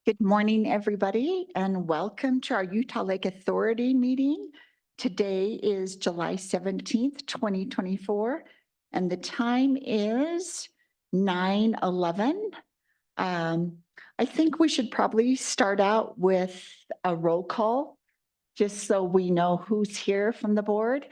Good morning, everybody, and welcome to our Utah Lake Authority meeting. Today is July 17th, 2024, and the time is 9:11. I think we should probably start out with a roll call, just so we know who's here from the board.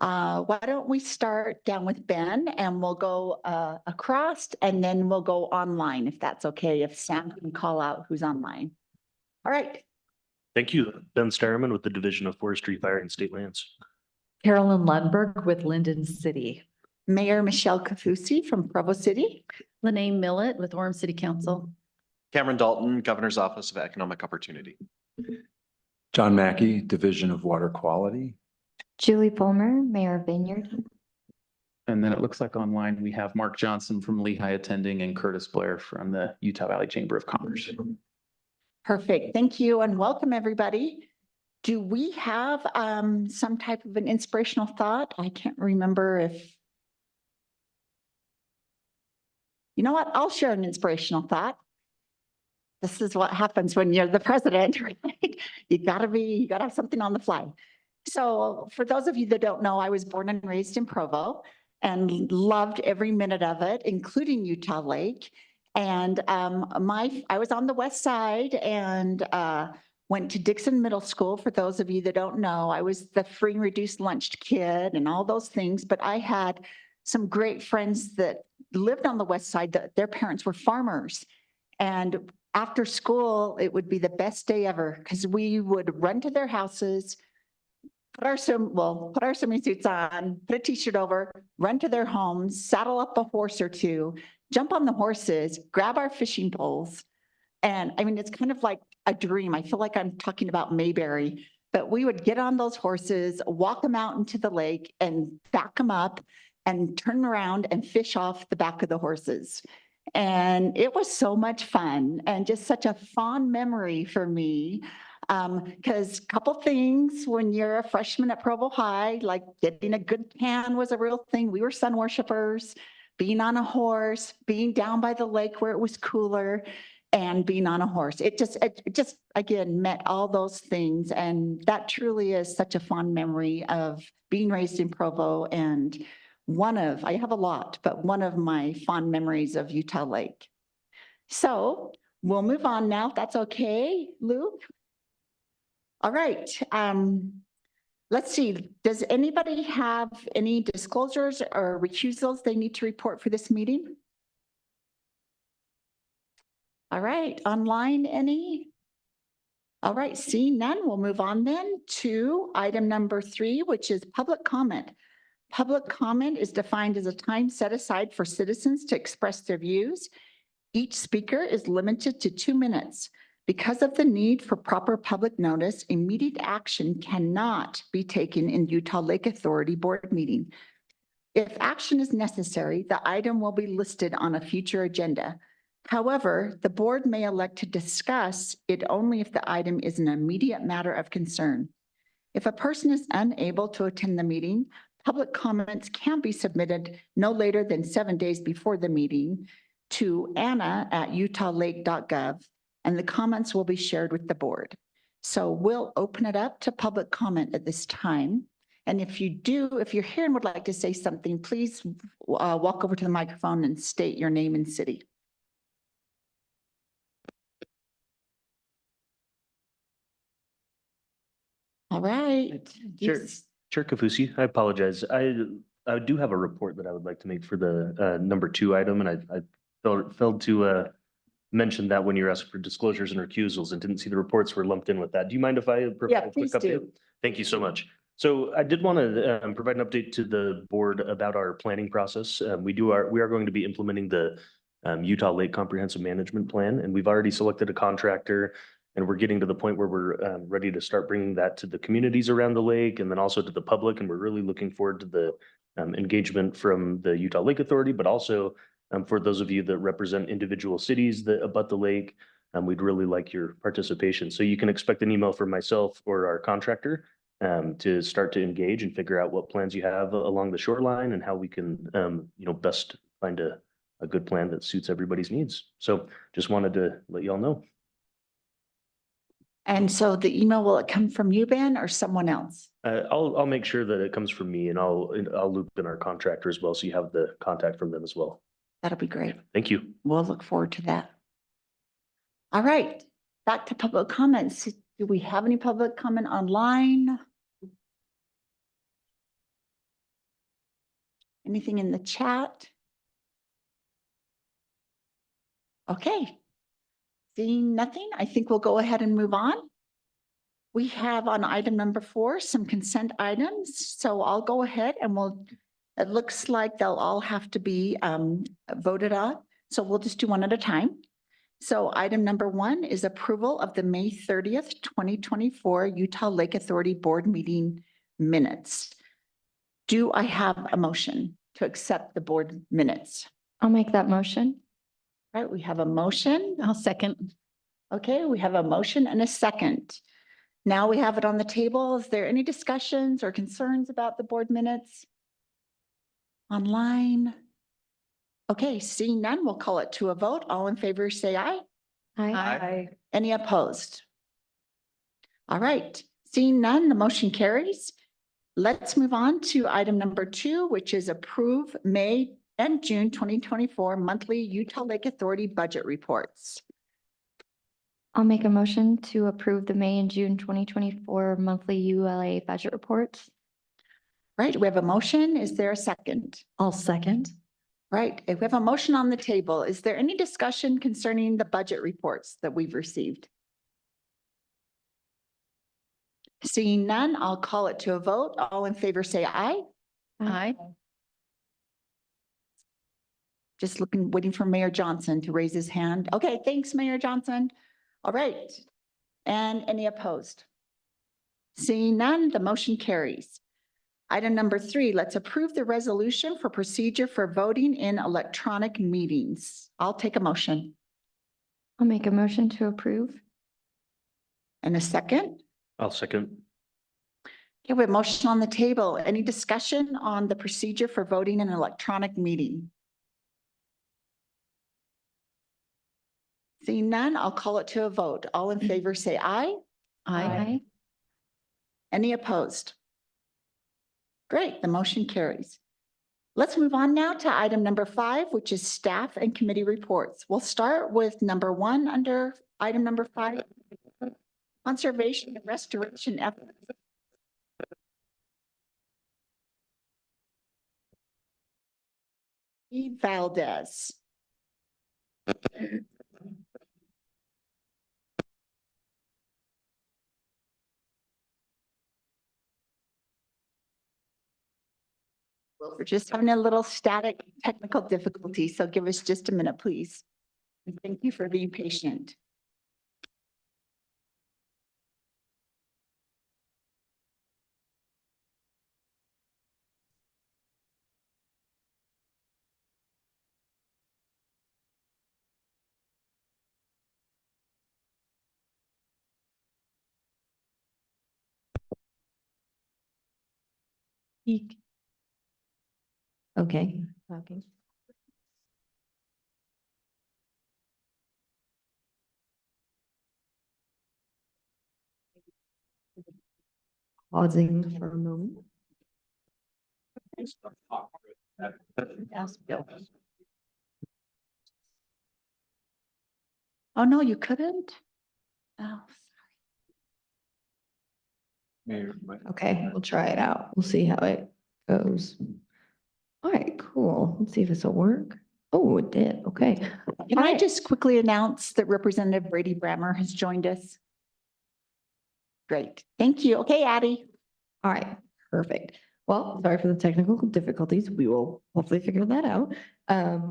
Why don't we start down with Ben and we'll go across and then we'll go online, if that's okay, if Sam can call out who's online. All right. Thank you. Ben Starman with the Division of Forestry, Fire and State Lands. Carolyn Lundberg with Linden City. Mayor Michelle Kafusi from Provo City. Lene Millett with Orem City Council. Cameron Dalton, Governor's Office of Economic Opportunity. John Mackey, Division of Water Quality. Julie Fulmer, Mayor of Vineyard. And then it looks like online we have Mark Johnson from Lehigh attending and Curtis Blair from the Utah Valley Chamber of Commerce. Perfect. Thank you and welcome, everybody. Do we have some type of an inspirational thought? I can't remember if. You know what? I'll share an inspirational thought. This is what happens when you're the president, right? You gotta have something on the fly. So for those of you that don't know, I was born and raised in Provo and loved every minute of it, including Utah Lake. And I was on the west side and went to Dixon Middle School. For those of you that don't know, I was the free and reduced lunch kid and all those things, but I had some great friends that lived on the west side that their parents were farmers. And after school, it would be the best day ever because we would run to their houses, put our swimming suits on, put a t-shirt over, run to their homes, saddle up a horse or two, jump on the horses, grab our fishing poles. And I mean, it's kind of like a dream. I feel like I'm talking about Mayberry, but we would get on those horses, walk them out into the lake and back them up and turn around and fish off the back of the horses. And it was so much fun and just such a fond memory for me. Because a couple things when you're a freshman at Provo High, like getting a good tan was a real thing. We were sun worshipers, being on a horse, being down by the lake where it was cooler and being on a horse. It just again met all those things. And that truly is such a fond memory of being raised in Provo and I have a lot, but one of my fond memories of Utah Lake. So we'll move on now, if that's okay, Luke. All right. Let's see. Does anybody have any disclosures or recusals they need to report for this meeting? All right. Online, any? All right. Seeing none, we'll move on then to item number 3, which is public comment. Public comment is defined as a time set aside for citizens to express their views. Each speaker is limited to 2 minutes. Because of the need for proper public notice, immediate action cannot be taken in Utah Lake Authority board meeting. If action is necessary, the item will be listed on a future agenda. However, the board may elect to discuss it only if the item is an immediate matter of concern. If a person is unable to attend the meeting, public comments can be submitted no later than 7 days before the meeting to anna@utahlake.gov. And the comments will be shared with the board. So we'll open it up to public comment at this time. And if you're here and would like to say something, please walk over to the microphone and state your name and city. All right. Chair Kafusi, I apologize. I do have a report that I would like to make for the number 2 item, and I failed to mention that when you're asking for disclosures and recusals and didn't see the reports were lumped in with that. Do you mind if I provide a quick update? Do. Thank you so much. So I did want to provide an update to the board about our planning process. We are going to be implementing the Utah Lake Comprehensive Management Plan, and we've already selected a contractor, and we're getting to the point where we're ready to start bringing that to the communities around the lake and then also to the public. And we're really looking forward to the engagement from the Utah Lake Authority, but also for those of you that represent individual cities that abut the lake, we'd really like your participation. So you can expect an email from myself or our contractor to start to engage and figure out what plans you have along the shoreline and how we can, best find a good plan that suits everybody's needs. So just wanted to let you all know. And so the email, will it come from you, Ben, or someone else? I'll make sure that it comes from me and I'll loop in our contractor as well. So you have the contact from them as well. That'll be great. Thank you. We'll look forward to that. All right, back to public comments. Do we have any public comment online? Anything in the chat? Okay. Seeing nothing, I think we'll go ahead and move on. We have on item number 4, some consent items. So I'll go ahead and it looks like they'll all have to be voted on. So we'll just do one at a time. So item number 1 is approval of the May 30th, 2024 Utah Lake Authority Board meeting minutes. Do I have a motion to accept the board minutes? I'll make that motion. Right, we have a motion. I'll second. Okay, we have a motion and a second. Now we have it on the table. Is there any discussions or concerns about the board minutes? Online? Okay, seeing none, we'll call it to a vote. All in favor, say aye. Aye. Any opposed? All right, seeing none, the motion carries. Let's move on to item number 2, which is approve May and June 2024 monthly Utah Lake Authority budget reports. I'll make a motion to approve the May and June 2024 monthly ULA budget reports. Right, we have a motion. Is there a second? I'll second. Right, if we have a motion on the table, is there any discussion concerning the budget reports that we've received? Seeing none, I'll call it to a vote. All in favor, say aye. Aye. Just waiting for Mayor Johnson to raise his hand. Okay, thanks, Mayor Johnson. All right. And any opposed? Seeing none, the motion carries. Item number 3, let's approve the resolution for procedure for voting in electronic meetings. I'll take a motion. I'll make a motion to approve. And a second? I'll second. Okay, we have a motion on the table. Any discussion on the procedure for voting in an electronic meeting? Seeing none, I'll call it to a vote. All in favor, say aye. Aye. Any opposed? Great, the motion carries. Let's move on now to item number 5, which is staff and committee reports. We'll start with number 1 under item number 5, conservation and restoration efforts. Eve Valdez. Well, we're just having a little static technical difficulty, so give us just a minute, please. And thank you for being patient. Okay. Okay. Pausing for a moment. Ask Bill. Oh, no, you couldn't? Oh, Okay, we'll try it out. We'll see how it goes. All right, cool. Let's see if this will work. Oh, it did. Okay. can I Hi. just quickly announce that Representative Brady Brammer has joined us? Great, thank you. Okay, Addie. All right, perfect. Well, sorry for the technical difficulties. We will hopefully figure that out.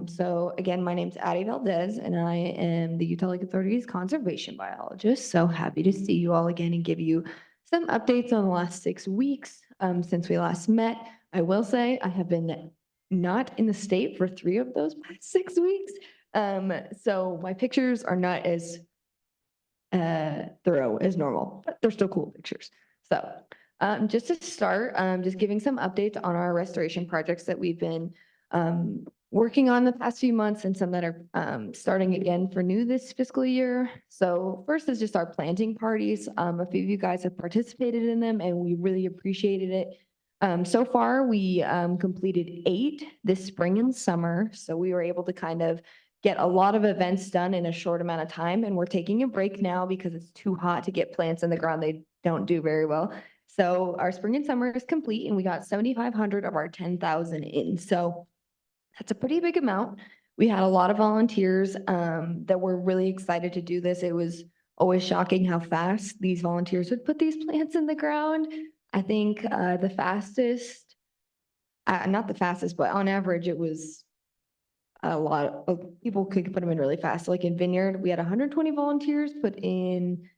So again, my name's Addie Valdez and I am the Utah Lake Authority's conservation biologist. So happy to see you all again and give you some updates on the last 6 weeks since we last met. I will say I have been not in the state for 3 of those past 6 weeks. So my pictures are not as thorough as normal, but they're still cool pictures. So just to start, just giving some updates on our restoration projects that we've been working on the past few months and some that are starting again for new this fiscal year. So first is just our planting parties. A few of you guys have participated in them and we really appreciated it. So far, we completed 8 this spring and summer. So we were able to kind of get a lot of events done in a short amount of time. And we're taking a break now because it's too hot to get plants in the ground. They don't do very well. So our spring and summer is complete and we got 7,500 of our 10,000 in. So that's a pretty big amount. We had a lot of volunteers that were really excited to do this. It was always shocking how fast these volunteers would put these plants in the ground. I think the fastest, not the fastest, but on average, it was a lot of people could put them in really fast. Like in Vineyard, we had 120 volunteers put in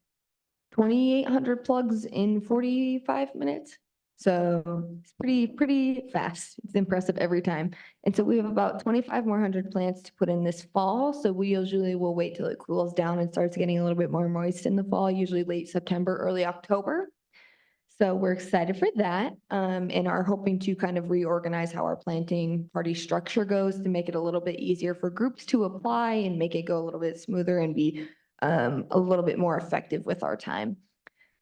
2,800 plugs in 45 minutes. So it's pretty fast. It's impressive every time. And so we have about 25 more hundred plants to put in this fall. So we usually will wait till it cools down and starts getting a little bit more moist in the fall, usually late September, early October. So we're excited for that and are hoping to kind of reorganize how our planting party structure goes to make it a little bit easier for groups to apply and make it go a little bit smoother and be a little bit more effective with our time.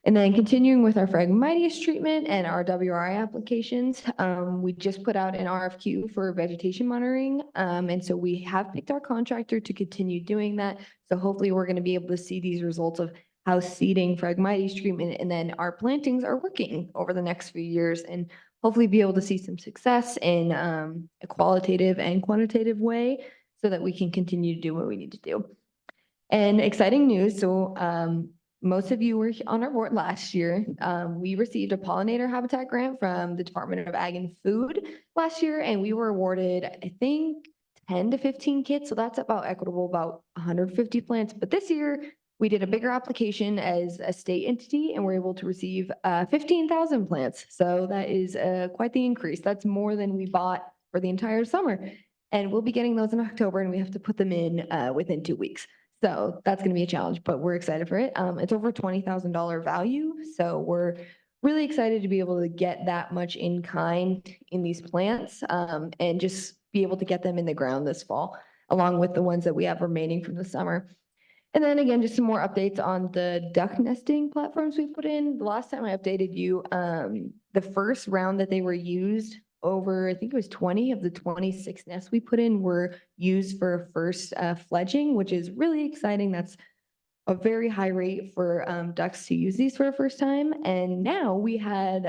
And then continuing with our Phragmites treatment and our WRI applications, we just put out an RFQ for vegetation monitoring. And so we have picked our contractor to continue doing that. So hopefully we're going to be able to see these results of how seeding, Phragmites treatment, and then our plantings are working over the next few years and hopefully be able to see some success in a qualitative and quantitative way so that we can continue to do what we need to do. And exciting news. So most of you were on our board last year. We received a pollinator habitat grant from the Department of Ag and Food last year, and we were awarded, I think, 10 to 15 kits. So that's about equitable, about 150 plants. But this year, we did a bigger application as a state entity and we're able to receive 15,000 plants. So that is quite the increase. That's more than we bought for the entire summer. And we'll be getting those in October and we have to put them in within 2 weeks. So that's going to be a challenge, but we're excited for it. It's over $20,000 value. So we're really excited to be able to get that much in kind in these plants and just be able to get them in the ground this fall, along with the ones that we have remaining from the summer. And then again, just some more updates on the duck nesting platforms we put in. The last time I updated you, the first round that they were used over, I think it was 20 of the 26 nests we put in were used for first fledging, which is really exciting. That's a very high rate for ducks to use these for the first time. And now we had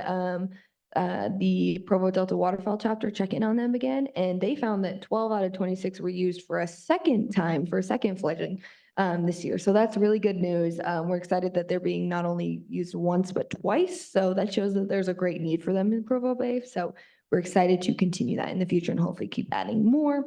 the Provo Delta Waterfowl chapter check in on them again, and they found that 12 out of 26 were used for a second time, for a second fledging this year. So that's really good news. We're excited that they're being not only used once, but twice. So that shows that there's a great need for them in Provo Bay. So we're excited to continue that in the future and hopefully keep adding more.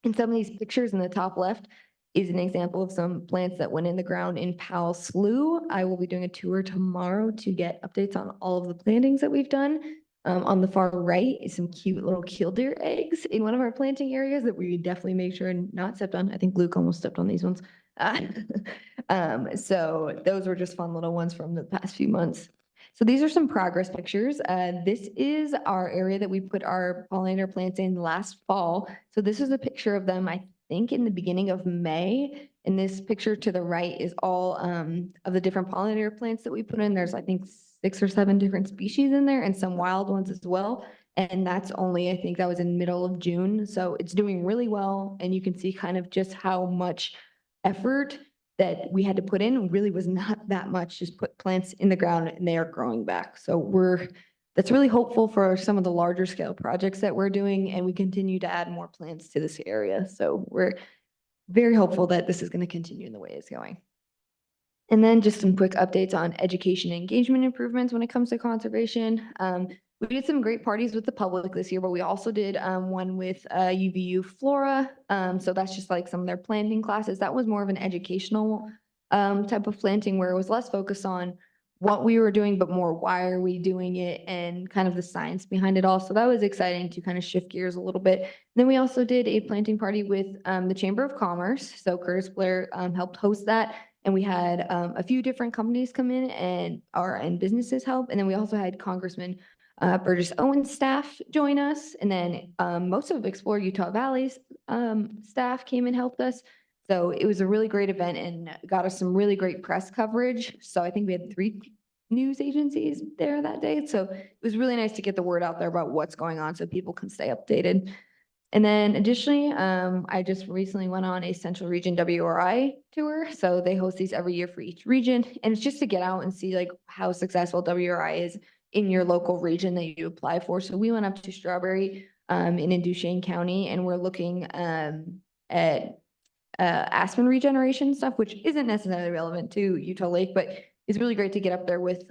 And some of these pictures in the top left is an example of some plants that went in the ground in Powell Slough. I will be doing a tour tomorrow to get updates on all of the plantings that we've done. On the far right is some cute little killdeer eggs in one of our planting areas that we definitely make sure and not stepped on. I think Luke almost stepped on these ones. So those were just fun little ones from the past few months. So these are some progress pictures. This is our area that we put our pollinator plants in last fall. So this is a picture of them, I think, in the beginning of May. And this picture to the right is all of the different pollinator plants that we put in. There's, I think, 6 or 7 different species in there and some wild ones as well. And that's only, I think that was in middle of June. So it's doing really well. And you can see kind of just how much effort that we had to put in really was not that much, just put plants in the ground and they are growing back. So that's really hopeful for some of the larger scale projects that we're doing, and we continue to add more plants to this area. So we're very hopeful that this is going to continue in the way it's going. And then just some quick updates on education and engagement improvements when it comes to conservation. We did some great parties with the public this year, but we also did one with UVU Flora. So that's just like some of their planting classes. That was more of an educational type of planting where it was less focused on what we were doing, but more why are we doing it and kind of the science behind it all. So that was exciting to kind of shift gears a little bit. And then we also did a planting party with the Chamber of Commerce. So Curtis Blair helped host that. And we had a few different companies come in and businesses help. And then we also had Congressman Burgess Owens staff join us. And then most of Explore Utah Valley's staff came and helped us. So it was a really great event and got us some really great press coverage. So I think we had 3 news agencies there that day. So it was really nice to get the word out there about what's going on so people can stay updated. And then additionally, I just recently went on a Central Region WRI tour. So they host these every year for each region. And it's just to get out and see like how successful WRI is in your local region that you apply for. So we went up to Strawberry in Duchesne County, and we're looking at aspen regeneration stuff, which isn't necessarily relevant to Utah Lake, but it's really great to get up there with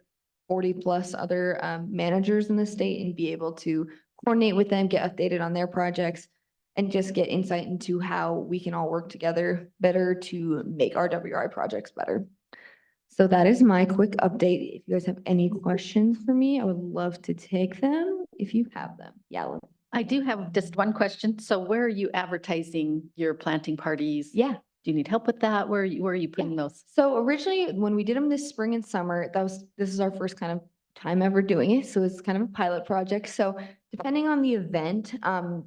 40+ other managers in the state and be able to coordinate with them, get updated on their projects, and just get insight into how we can all work together better to make our WRI projects better. So that is my quick update. If you guys have any questions for me, I would love to take them if you have them. Yeah. I do have just one question. So where are you advertising your planting parties? Yeah. Do you need help with that? Where are you putting those? So originally, when we did them this spring and summer, this is our first kind of time ever doing it. So it's kind of a pilot project. So depending on the event,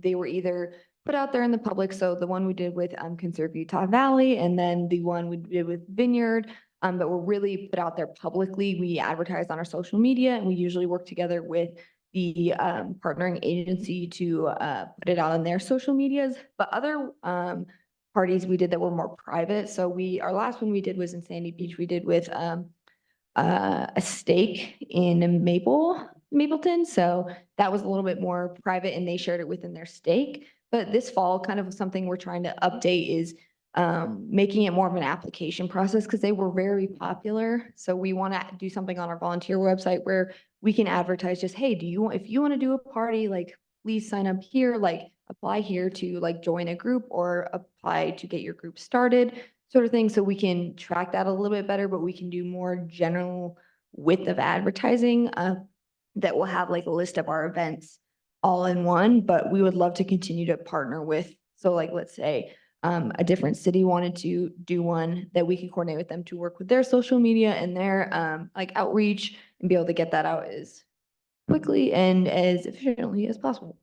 they were either put out there in the public. So the one we did with Conserve Utah Valley, and then the one we did with Vineyard, that were really put out there publicly. We advertised on our social media, and we usually work together with the partnering agency to put it out on their social medias. But other parties we did that were more private. So our last one we did was in Sandy Beach. We did with a stake in Mapleton. So that was a little bit more private, and they shared it within their stake. But this fall, kind of something we're trying to update is making it more of an application process, because they were very popular. So we want to do something on our volunteer website where we can advertise just, hey, if you want to do a party, like please sign up here, like apply here to like join a group or apply to get your group started, sort of thing. So we can track that a little bit better, but we can do more general width of advertising that will have like a list of our events all in one. But we would love to continue to partner with, so like, let's say a different city wanted to do one, that we can coordinate with them to work with their social media and their like outreach, and be able to get that out as quickly and as efficiently as possible.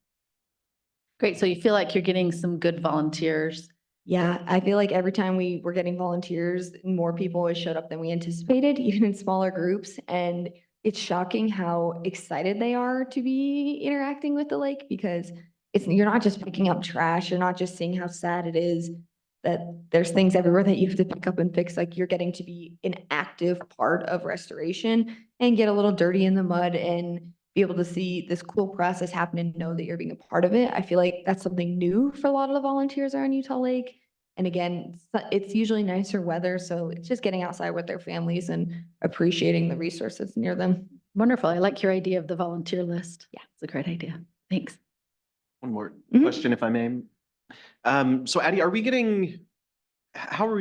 Great. So you feel like you're getting some good volunteers. Yeah, I feel like every time we were getting volunteers, more people always showed up than we anticipated, even in smaller groups. And it's shocking how excited they are to be interacting with the lake, because you're not just picking up trash. You're not just seeing how sad it is that there's things everywhere that you have to pick up and fix. Like, you're getting to be an active part of restoration and get a little dirty in the mud and be able to see this cool process happen and know that you're being a part of it. I feel like that's something new for a lot of the volunteers around Utah Lake. And again, it's usually nicer weather, so it's just getting outside with their families and appreciating the resources near them. Wonderful. I like your idea of the volunteer list. Yeah, it's a great idea. Thanks. One more Mhm. question, if I may. So Addie, how are we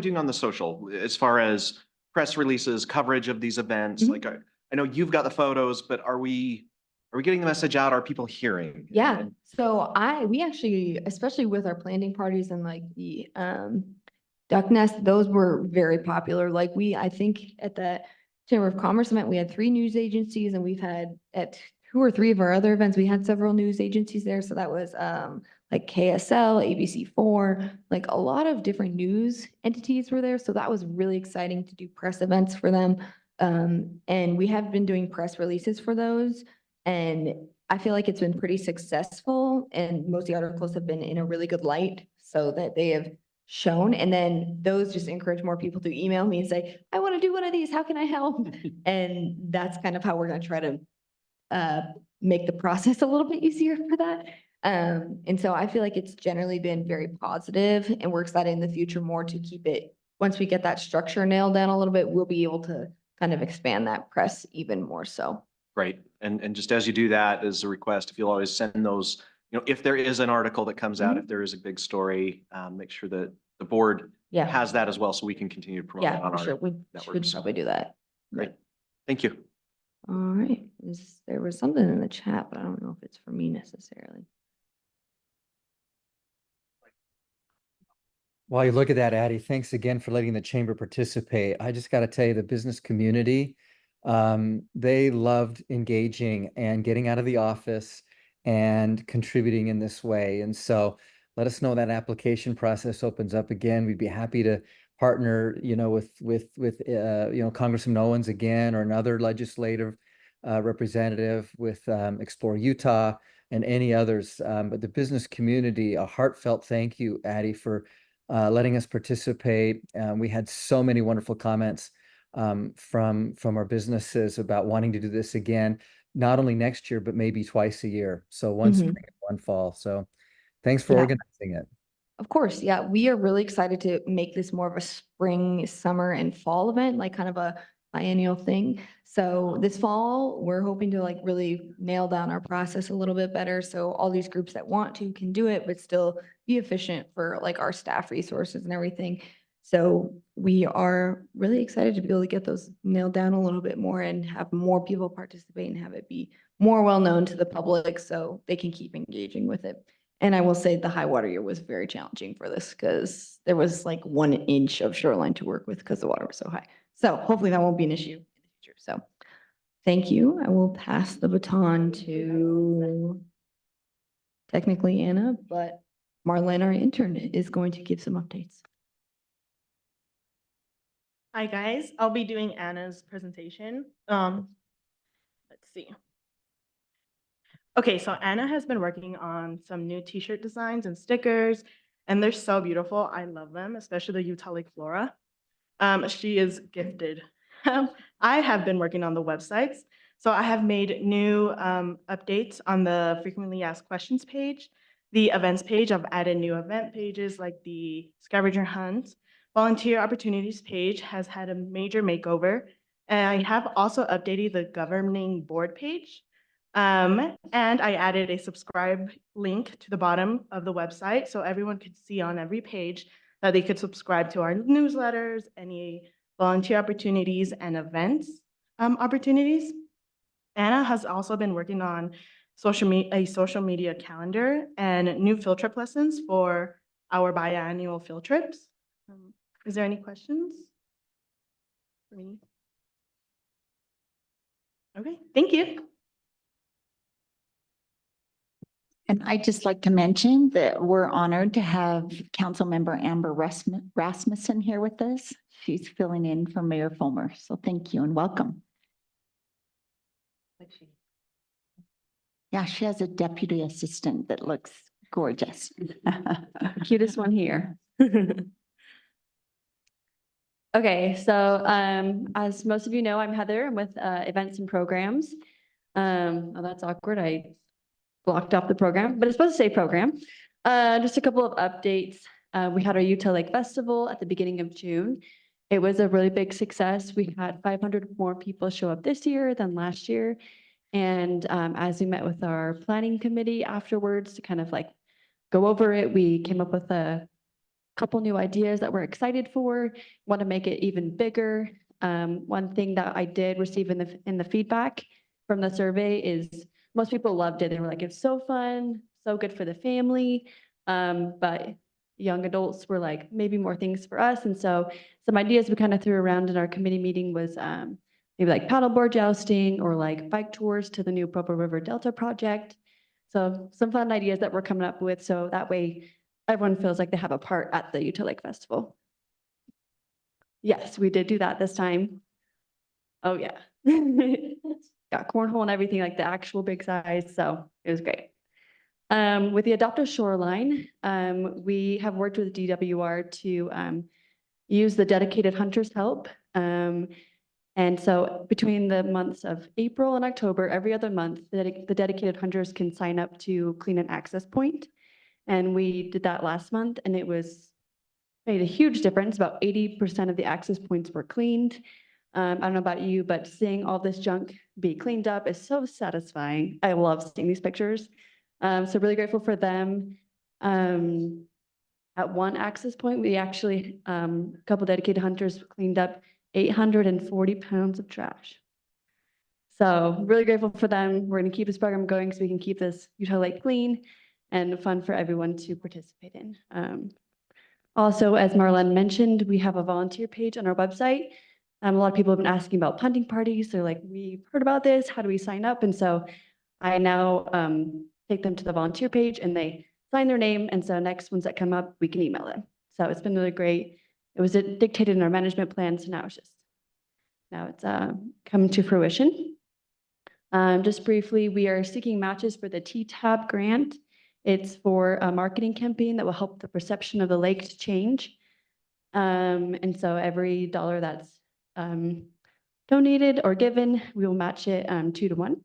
doing on the social as far as press releases, coverage of these events? Mhm. Like, I know you've got the photos, but are we getting the message out? Are people hearing? Yeah, And- so we actually, especially with our planting parties and like the duck nest, those were very popular. Like I think at the Chamber of Commerce event, we had 3 news agencies, and we've had at 2 or 3 of our other events, we had several news agencies there. So that was like KSL, ABC4, like a lot of different news entities were there. So that was really exciting to do press events for them. And we have been doing press releases for those. And I feel like it's been pretty successful, and most of the articles have been in a really good light, so that they have shown. And then those just encourage more people to email me and say, I want to do one of these. How can I help? And that's kind of how we're going to try to make the process a little bit easier for that. And so I feel like it's generally been very positive, and we're excited in the future more to keep it. Once we get that structure nailed down a little bit, we'll be able to kind of expand that press even more so. Right. And just as you do that, as a request, if you'll always send those, if there is an article that comes out, if there is a big story, make sure that the board Yeah, has that as well, so we can continue to promote it yeah, on for our sure. We should networks. probably do that. Great. Thank you. All right. There was something in the chat, but I don't know if it's for me necessarily. While you look at that, Addie, thanks again for letting the chamber participate. I just got to tell you, the business community They loved engaging and getting out of the office and contributing in this way. And so let us know that application process opens up again. We'd be happy to partner, with Congressman Owens again, or another legislative representative with Explore Utah and any others. But the business community, a heartfelt thank you, Addie, for letting us participate. We had so many wonderful comments from our businesses about wanting to do this again, not only next year, but maybe twice a year. So one Mhm. spring and one fall. So thanks for Yeah. organizing it. Of course, yeah, we are really excited to make this more of a spring, summer, and fall event, like kind of a biennial thing. So this fall, we're hoping to like really nail down our process a little bit better. So all these groups that want to can do it, but still be efficient for like our staff resources and everything. So we are really excited to be able to get those nailed down a little bit more and have more people participate and have it be more well-known to the public so they can keep engaging with it. And I will say the high water year was very challenging for this because there was like 1 inch of shoreline to work with because the water was so high. So hopefully that won't be an issue in the future. So thank you. I will pass the baton to technically Anna, but Marlene, our intern, is going to give some updates. Hi, guys. I'll be doing Anna's presentation. Let's see. Okay, so Anna has been working on some new t-shirt designs and stickers, and they're so beautiful. I love them, especially the Utah Lake Flora. She is gifted. I have been working on the websites. So I have made new updates on the frequently asked questions page, the events page. I've added new event pages like the scavenger hunt. Volunteer opportunities page has had a major makeover. And I have also updated the governing board page. And I added a subscribe link to the bottom of the website so everyone could see on every page that they could subscribe to our newsletters, any volunteer opportunities and events opportunities. Anna has also been working on a social media calendar and new field trip lessons for our biannual field trips. Is there any questions for me? Okay, thank you. And I'd just like to mention that we're honored to have Councilmember Amber Rasmussen here with us. She's filling in for Mayor Fulmer. So thank you and welcome. Yeah, she has a deputy assistant that looks gorgeous. Cutest one here. Okay, so as most of you know, I'm Heather. I'm with events and programs. Oh, that's awkward. I blocked off the program, but it's supposed to say program. Just a couple of updates. We had our Utah Lake Festival at the beginning of June. It was a really big success. We had 500 more people show up this year than last year. And as we met with our planning committee afterwards to kind of like go over it, we came up with a couple new ideas that we're excited for, want to make it even bigger. One thing that I did receive in the feedback from the survey is most people loved it. They were like, it's so fun, so good for the family. But young adults were like, maybe more things for us. And so some ideas we kind of threw around in our committee meeting was maybe like paddleboard jousting or like bike tours to the new Provo River Delta project. So some fun ideas that we're coming up with. So that way everyone feels like they have a part at the Utah Lake Festival. Yes, we did do that this time. Oh yeah. Got cornhole and everything, like the actual big size. So it was great. With the Adopt a Shoreline, we have worked with DWR to use the dedicated hunters help. And so between the months of April and October, every other month, the dedicated hunters can sign up to clean an access point. And we did that last month and it made a huge difference. About 80% of the access points were cleaned. I don't know about you, but seeing all this junk be cleaned up is so satisfying. I love seeing these pictures. So really grateful for them. At one access point, we actually, a couple dedicated hunters cleaned up 840 pounds of trash. So really grateful for them. We're going to keep this program going so we can keep this Utah Lake clean and fun for everyone to participate in. Also, as Marlene mentioned, we have a volunteer page on our website. A lot of people have been asking about punting parties. They're like, we've heard about this. How do we sign up? And so I now take them to the volunteer page and they sign their name. And so next ones that come up, we can email them. So it's been really great. It was dictated in our management plan. So now it's coming to fruition. Just briefly, we are seeking matches for the T-TAB grant. It's for a marketing campaign that will help the perception of the lake to change. And so every dollar that's donated or given, we will match it 2 to 1. So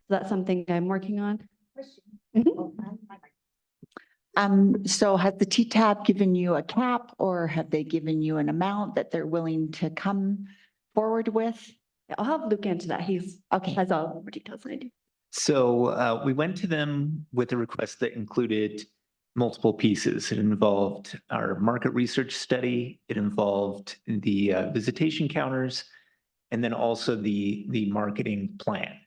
that's something I'm working on. So has the T-TAB given you a cap or have they given you an amount that they're willing to come forward with? I'll have Luke answer that. He's Okay. has all more details than I do. So we went to them with a request that included multiple pieces. It involved our market research study. It involved the visitation counters, and then also the marketing plan.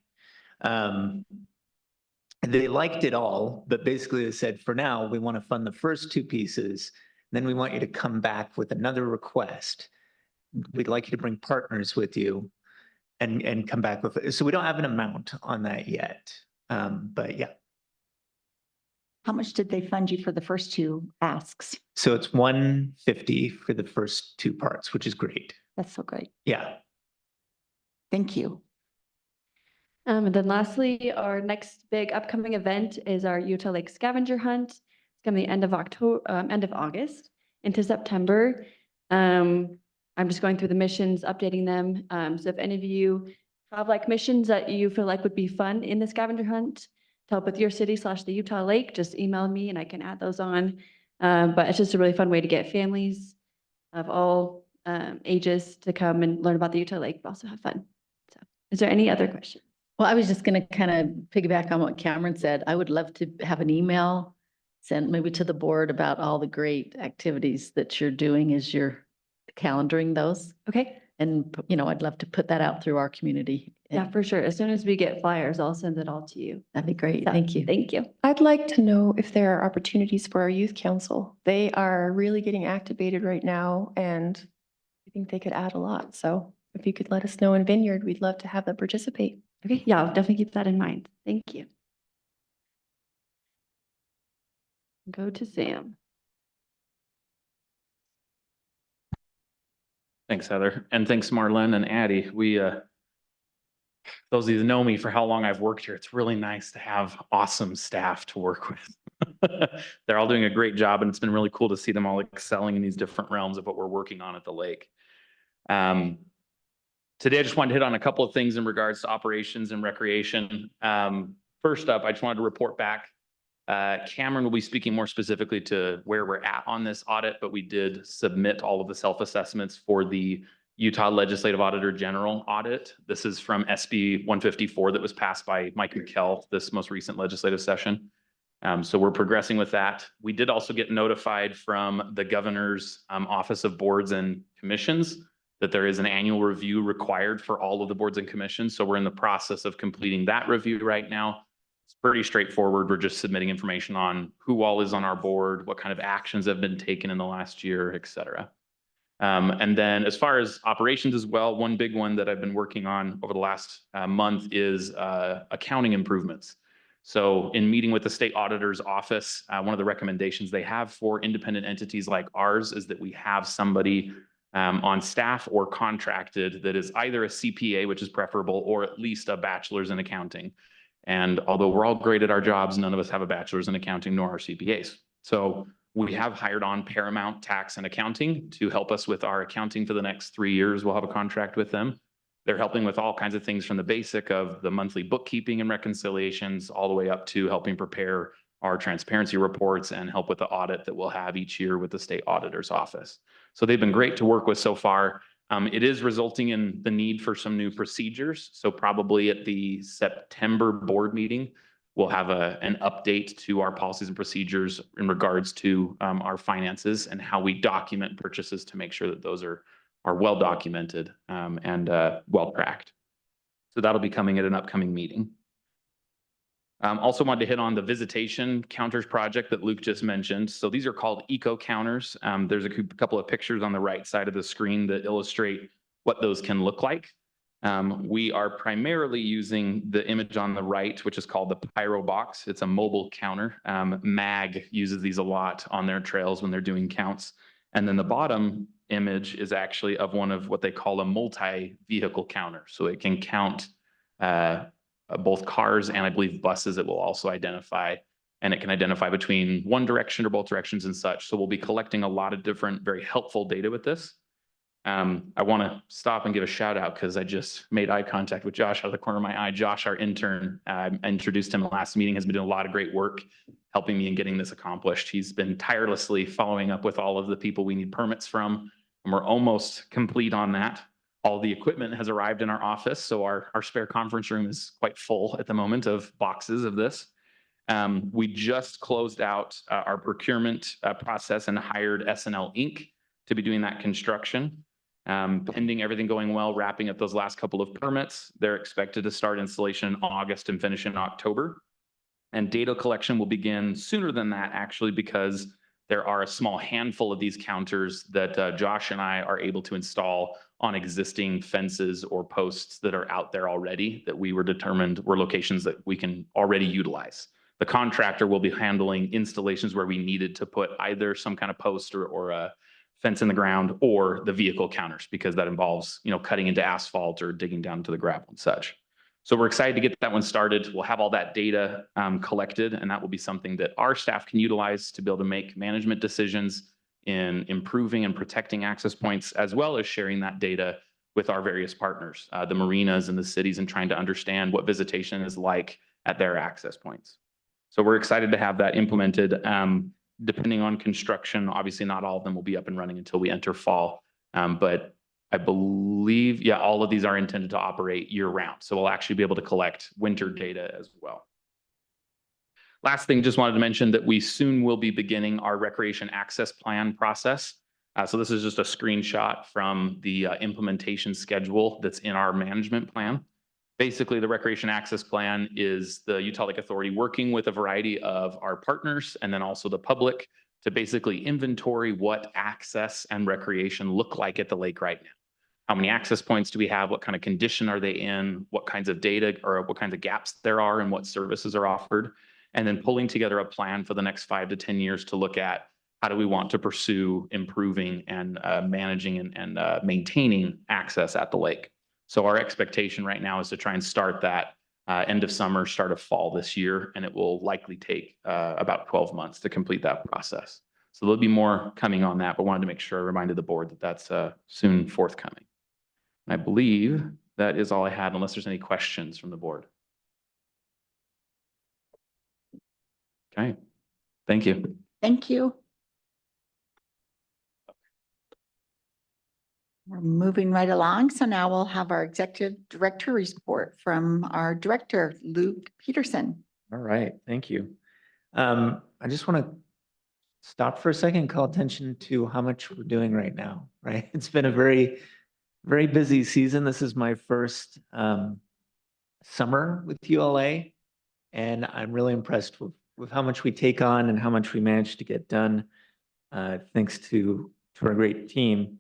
They liked it all, but basically they said, for now, we want to fund the first 2 pieces. Then we want you to come back with another request. We'd like you to bring partners with you and come back with it. So we don't have an amount on that yet. But yeah. How much did they fund you for the first 2 asks? So it's 150 for the first 2 parts, which is great. That's so great. Yeah. Thank you. And then lastly, our next big upcoming event is our Utah Lake Scavenger Hunt. It's going to be end of August into September. I'm just going through the missions, updating them. So if any of you have like missions that you feel like would be fun in the scavenger hunt to help with your city / the Utah Lake, just email me and I can add those on. But it's just a really fun way to get families of all ages to come and learn about the Utah Lake, but also have fun. So is there any other questions? Well, I was just going to kind of piggyback on what Cameron said. I would love to have an email sent maybe to the board about all the great activities that you're doing as you're calendaring those. Okay. And, you know, I'd love to put that out through our community. Yeah, for sure. As soon as we get flyers, I'll send it all to you. That'd be great. So, Thank you. Thank you. I'd like to know if there are opportunities for our youth council. They are really getting activated right now and I think they could add a lot. So if you could let us know in Vineyard, we'd love to have them participate. Okay. Yeah, I'll definitely keep that in mind. Thank you. Go to Sam. Thanks, Heather. And thanks, Marlene and Addie. Those of you that know me for how long I've worked here, it's really nice to have awesome staff to work with. They're all doing a great job and it's been really cool to see them all excelling in these different realms of what we're working on at the lake. Today, I just wanted to hit on a couple of things in regards to operations and recreation. First up, I just wanted to report back. Cameron will be speaking more specifically to where we're at on this audit, but we did submit all of the self-assessments for the Utah Legislative Auditor General audit. This is from SB 154 that was passed by Mike McKell this most recent legislative session. So we're progressing with that. We did also get notified from the governor's Office of Boards and Commissions that there is an annual review required for all of the boards and commissions. So we're in the process of completing that review right now. It's pretty straightforward. We're just submitting information on who all is on our board, what kind of actions have been taken in the last year, et cetera. And then as far as operations as well, one big one that I've been working on over the last month is accounting improvements. So in meeting with the state auditor's office, one of the recommendations they have for independent entities like ours is that we have somebody on staff or contracted that is either a CPA, which is preferable, or at least a bachelor's in accounting. And although we're all great at our jobs, none of us have a bachelor's in accounting nor are CPAs. So we have hired on Paramount Tax and Accounting to help us with our accounting for the next 3 years. We'll have a contract with them. They're helping with all kinds of things from the basic of the monthly bookkeeping and reconciliations all the way up to helping prepare our transparency reports and help with the audit that we'll have each year with the state auditor's office. So they've been great to work with so far. It is resulting in the need for some new procedures. So probably at the September board meeting, we'll have an update to our policies and procedures in regards to our finances and how we document purchases to make sure that those are well documented and well tracked. So that'll be coming at an upcoming meeting. Also wanted to hit on the visitation counters project that Luke just mentioned. So these are called eco counters. There's a couple of pictures on the right side of the screen that illustrate what those can look like. We are primarily using the image on the right, which is called the Pyro Box. It's a mobile counter. MAG uses these a lot on their trails when they're doing counts. And then the bottom image is actually of one of what they call a multi-vehicle counter. So it can count both cars and I believe buses. It will also identify, and it can identify between one direction or both directions and such. So we'll be collecting a lot of different, very helpful data with this. I want to stop and give a shout out because I just made eye contact with Josh out of the corner of my eye. Josh, our intern, I introduced him last meeting, has been doing a lot of great work helping me in getting this accomplished. He's been tirelessly following up with all of the people we need permits from, and we're almost complete on that. All the equipment has arrived in our office, so our spare conference room is quite full at the moment of boxes of this. We just closed out our procurement process and hired S&L Inc. to be doing that construction. Pending everything going well, wrapping up those last couple of permits. They're expected to start installation in August and finish in October. And data collection will begin sooner than that, actually, because there are a small handful of these counters that Josh and I are able to install on existing fences or posts that are out there already that we were determined were locations that we can already utilize. The contractor will be handling installations where we needed to put either some kind of post or a fence in the ground or the vehicle counters, because that involves, cutting into asphalt or digging down to the gravel and such. So we're excited to get that one started. We'll have all that data collected, and that will be something that our staff can utilize to be able to make management decisions in improving and protecting access points, as well as sharing that data with our various partners, the marinas and the cities, and trying to understand what visitation is like at their access points. So we're excited to have that implemented. Depending on construction, obviously not all of them will be up and running until we enter fall. But I believe, all of these are intended to operate year round. So we'll actually be able to collect winter data as well. Last thing, just wanted to mention that we soon will be beginning our recreation access plan process. So this is just a screenshot from the implementation schedule that's in our management plan. Basically, the recreation access plan is the Utah Lake Authority working with a variety of our partners and then also the public to basically inventory what access and recreation look like at the lake right now. How many access points do we have? What kind of condition are they in? What kinds of data or what kinds of gaps there are and what services are offered? And then pulling together a plan for the next 5 to 10 years to look at how do we want to pursue improving and managing and maintaining access at the lake. So our expectation right now is to try and start that end of summer, start of fall this year, and it will likely take about 12 months to complete that process. So there'll be more coming on that, but wanted to make sure I reminded the board that that's soon forthcoming. I believe that is all I had, unless there's any questions from the board. Okay, thank you. Thank you. We're moving right along. So now we'll have our executive director report from our director, Luke Peterson. All right, thank you. I just want to stop for a second and call attention to how much we're doing right now, right? It's been a very, very busy season. This is my first summer with ULA, and I'm really impressed with how much we take on and how much we manage to get done, thanks to our great team.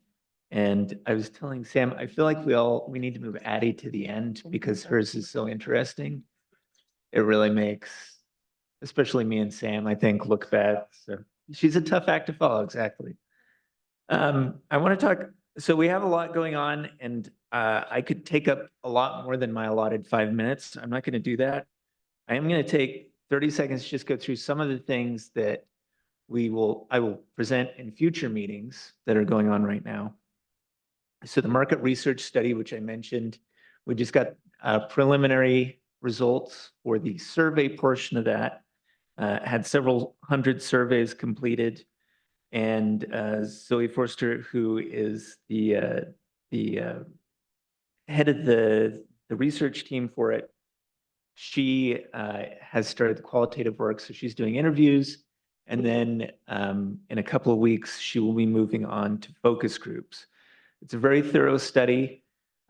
And I was telling Sam, I feel like we need to move Addie to the end because hers is so interesting. It really makes, especially me and Sam, I think, look bad. So she's a tough act to follow, exactly. I want to talk, so we have a lot going on, and I could take up a lot more than my allotted 5 minutes. I'm not going to do that. I am going to take 30 seconds to just go through some of the things that I will present in future meetings that are going on right now. So the market research study, which I mentioned, we just got preliminary results for the survey portion of that. Had several hundred surveys completed, and Zoe Forster, who is the head of the research team for it, she has started the qualitative work, so she's doing interviews, and then in a couple of weeks, she will be moving on to focus groups. It's a very thorough study.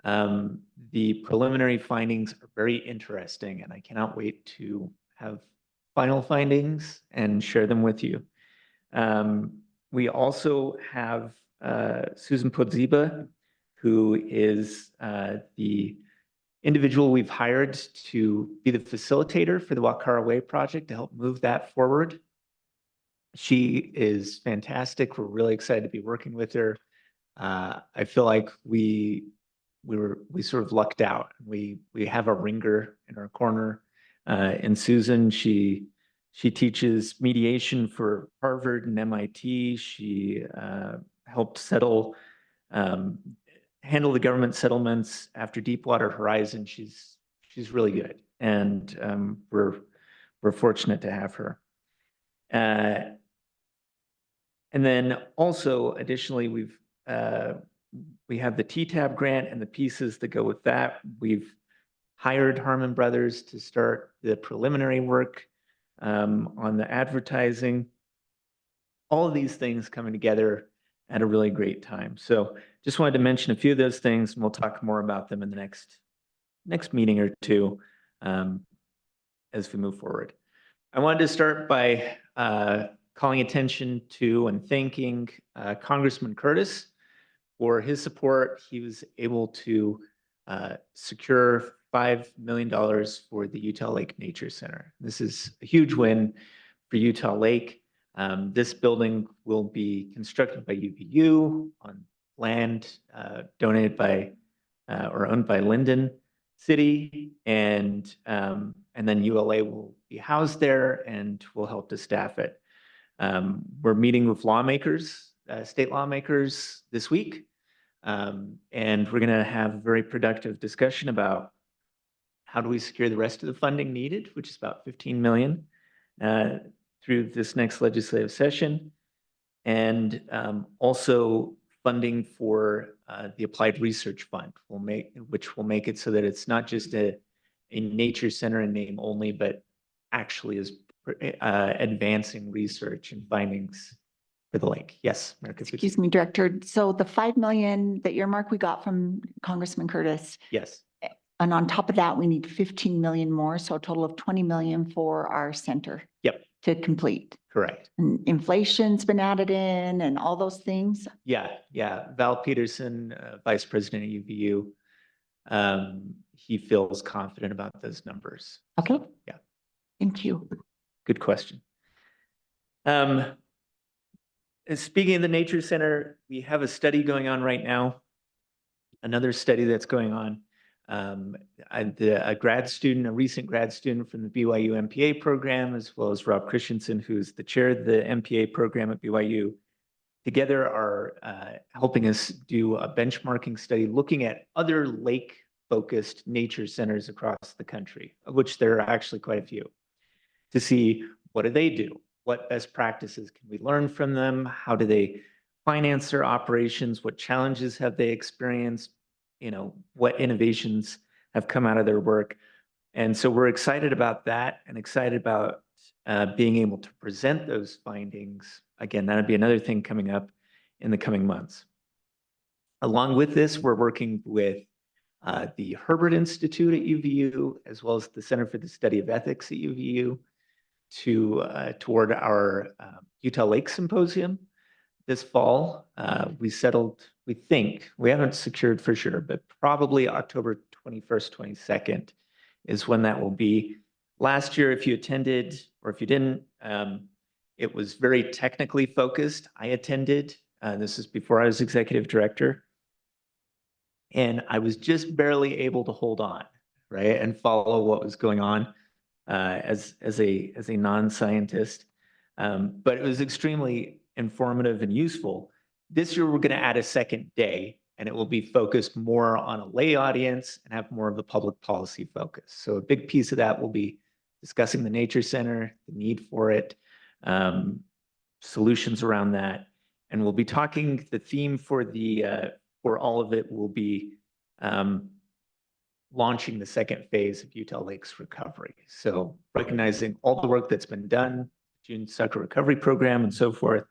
The preliminary findings are very interesting, and I cannot wait to have final findings and share them with you. We also have Susan Podziba, who is the individual we've hired to be the facilitator for the Walk Our Way project to help move that forward. She is fantastic. We're really excited to be working with her. I feel like we sort of lucked out. We have a ringer in our corner. And Susan, she teaches mediation for Harvard and MIT. She helped handle the government settlements after Deepwater Horizon. She's really good, and we're fortunate to have her. And then also additionally, we have the TTAB grant and the pieces that go with that. We've hired Harmon Brothers to start the preliminary work on the advertising. All of these things coming together at a really great time. So just wanted to mention a few of those things, and we'll talk more about them in the next meeting or two as we move forward. I wanted to start by calling attention to and thanking Congressman Curtis for his support. He was able to secure $5 million for the Utah Lake Nature Center. This is a huge win for Utah Lake. This building will be constructed by UVU on land donated by or owned by Linden City, and then ULA will be housed there and will help to staff it. We're meeting with lawmakers, state lawmakers this week, and we're going to have a very productive discussion about how do we secure the rest of the funding needed, which is about $15 million through this next legislative session, and also funding for the Applied Research Fund, which will make it so that it's not just a nature center in name only, but actually is advancing research and findings for the lake. Yes, America. Excuse me, Director. So the 5 million that earmark we got from Congressman Curtis, Yes. and on top of that, we need 15 million more, so a total of 20 million for our center. Yep. To complete. Correct. And inflation's been added in and all those things. Yeah. Val Peterson, Vice President at UVU, he feels confident about those numbers. Okay. So, yeah. Thank you. Good question. Speaking of the Nature Center, we have a study going on right now. Another study that's going on. A grad student, a recent grad student from the BYU MPA program, as well as Rob Christensen, who's the chair of the MPA program at BYU, together are helping us do a benchmarking study looking at other lake-focused nature centers across the country, of which there are actually quite a few, to see what do they do? What best practices can we learn from them? How do they finance their operations? What challenges have they experienced? What innovations have come out of their work. And so we're excited about that and excited about being able to present those findings. Again, that'd be another thing coming up in the coming months. Along with this, we're working with the Herbert Institute at UVU, as well as the Center for the Study of Ethics at UVU, toward our Utah Lake Symposium this fall. We think, we haven't secured for sure, but probably October 21st, 22nd is when that will be. Last year, if you attended or if you didn't, it was very technically focused. I attended, this is before I was executive director, and I was just barely able to hold on, right, and follow what was going on as a non-scientist. But it was extremely informative and useful. This year, we're going to add a second day, and it will be focused more on a lay audience and have more of a public policy focus. So a big piece of that will be discussing the Nature Center, the need for it, solutions around that. And we'll be talking, the theme for all of it will be launching the second phase of Utah Lakes recovery. So recognizing all the work that's been done, June Sucker Recovery Program and so forth,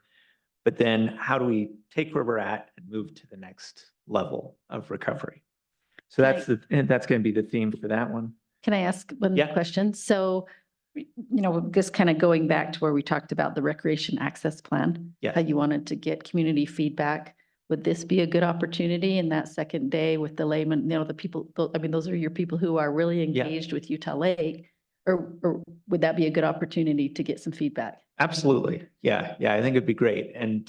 but then how do we take where we're at and move to the next level of recovery? So that's going to be the theme for that one. Can I ask one Yeah. question? So, just kind of going back to where we talked about the recreation access plan. Yes. How you wanted to get community feedback would this be a good opportunity in that second day with the layman, you know, the people, I mean, those are your people who are really Yeah. engaged with Utah Lake? Or would that be a good opportunity to get some feedback? Absolutely. Yeah, yeah, I think it'd be great. And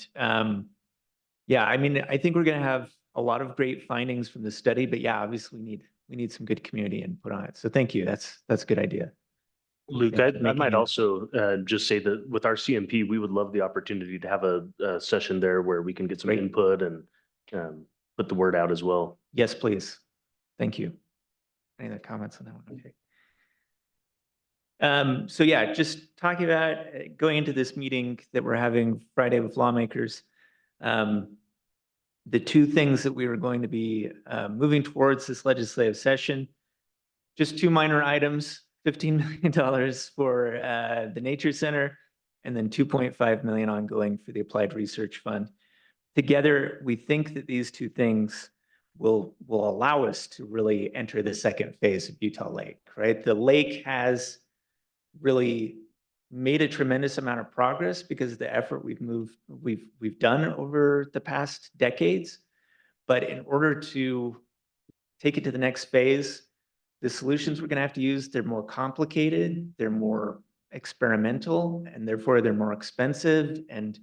yeah, I mean, I think we're gonna have a lot of great findings from the study, but yeah, obviously we need some good community input on it. So thank you. That's a good idea. Luke, Yeah, I making might it- also just say that with our CMP, we would love the opportunity to have a session there where we can get some Great. input and put the word out as well. Yes, please. Thank you. Any other comments on that one? Okay. So yeah, just talking about going into this meeting that we're having Friday with lawmakers. The two things that we were going to be moving towards this legislative session, just two minor items, $15 million for the Nature Center, and then 2.5 million ongoing for the Applied Research Fund. Together, we think that these two things will allow us to really enter the second phase of Utah Lake, right? The lake has really made a tremendous amount of progress because of the effort we've done over the past decades. But in order to take it to the next phase, the solutions we're going to have to use, they're more complicated, they're more experimental, and therefore they're more expensive. And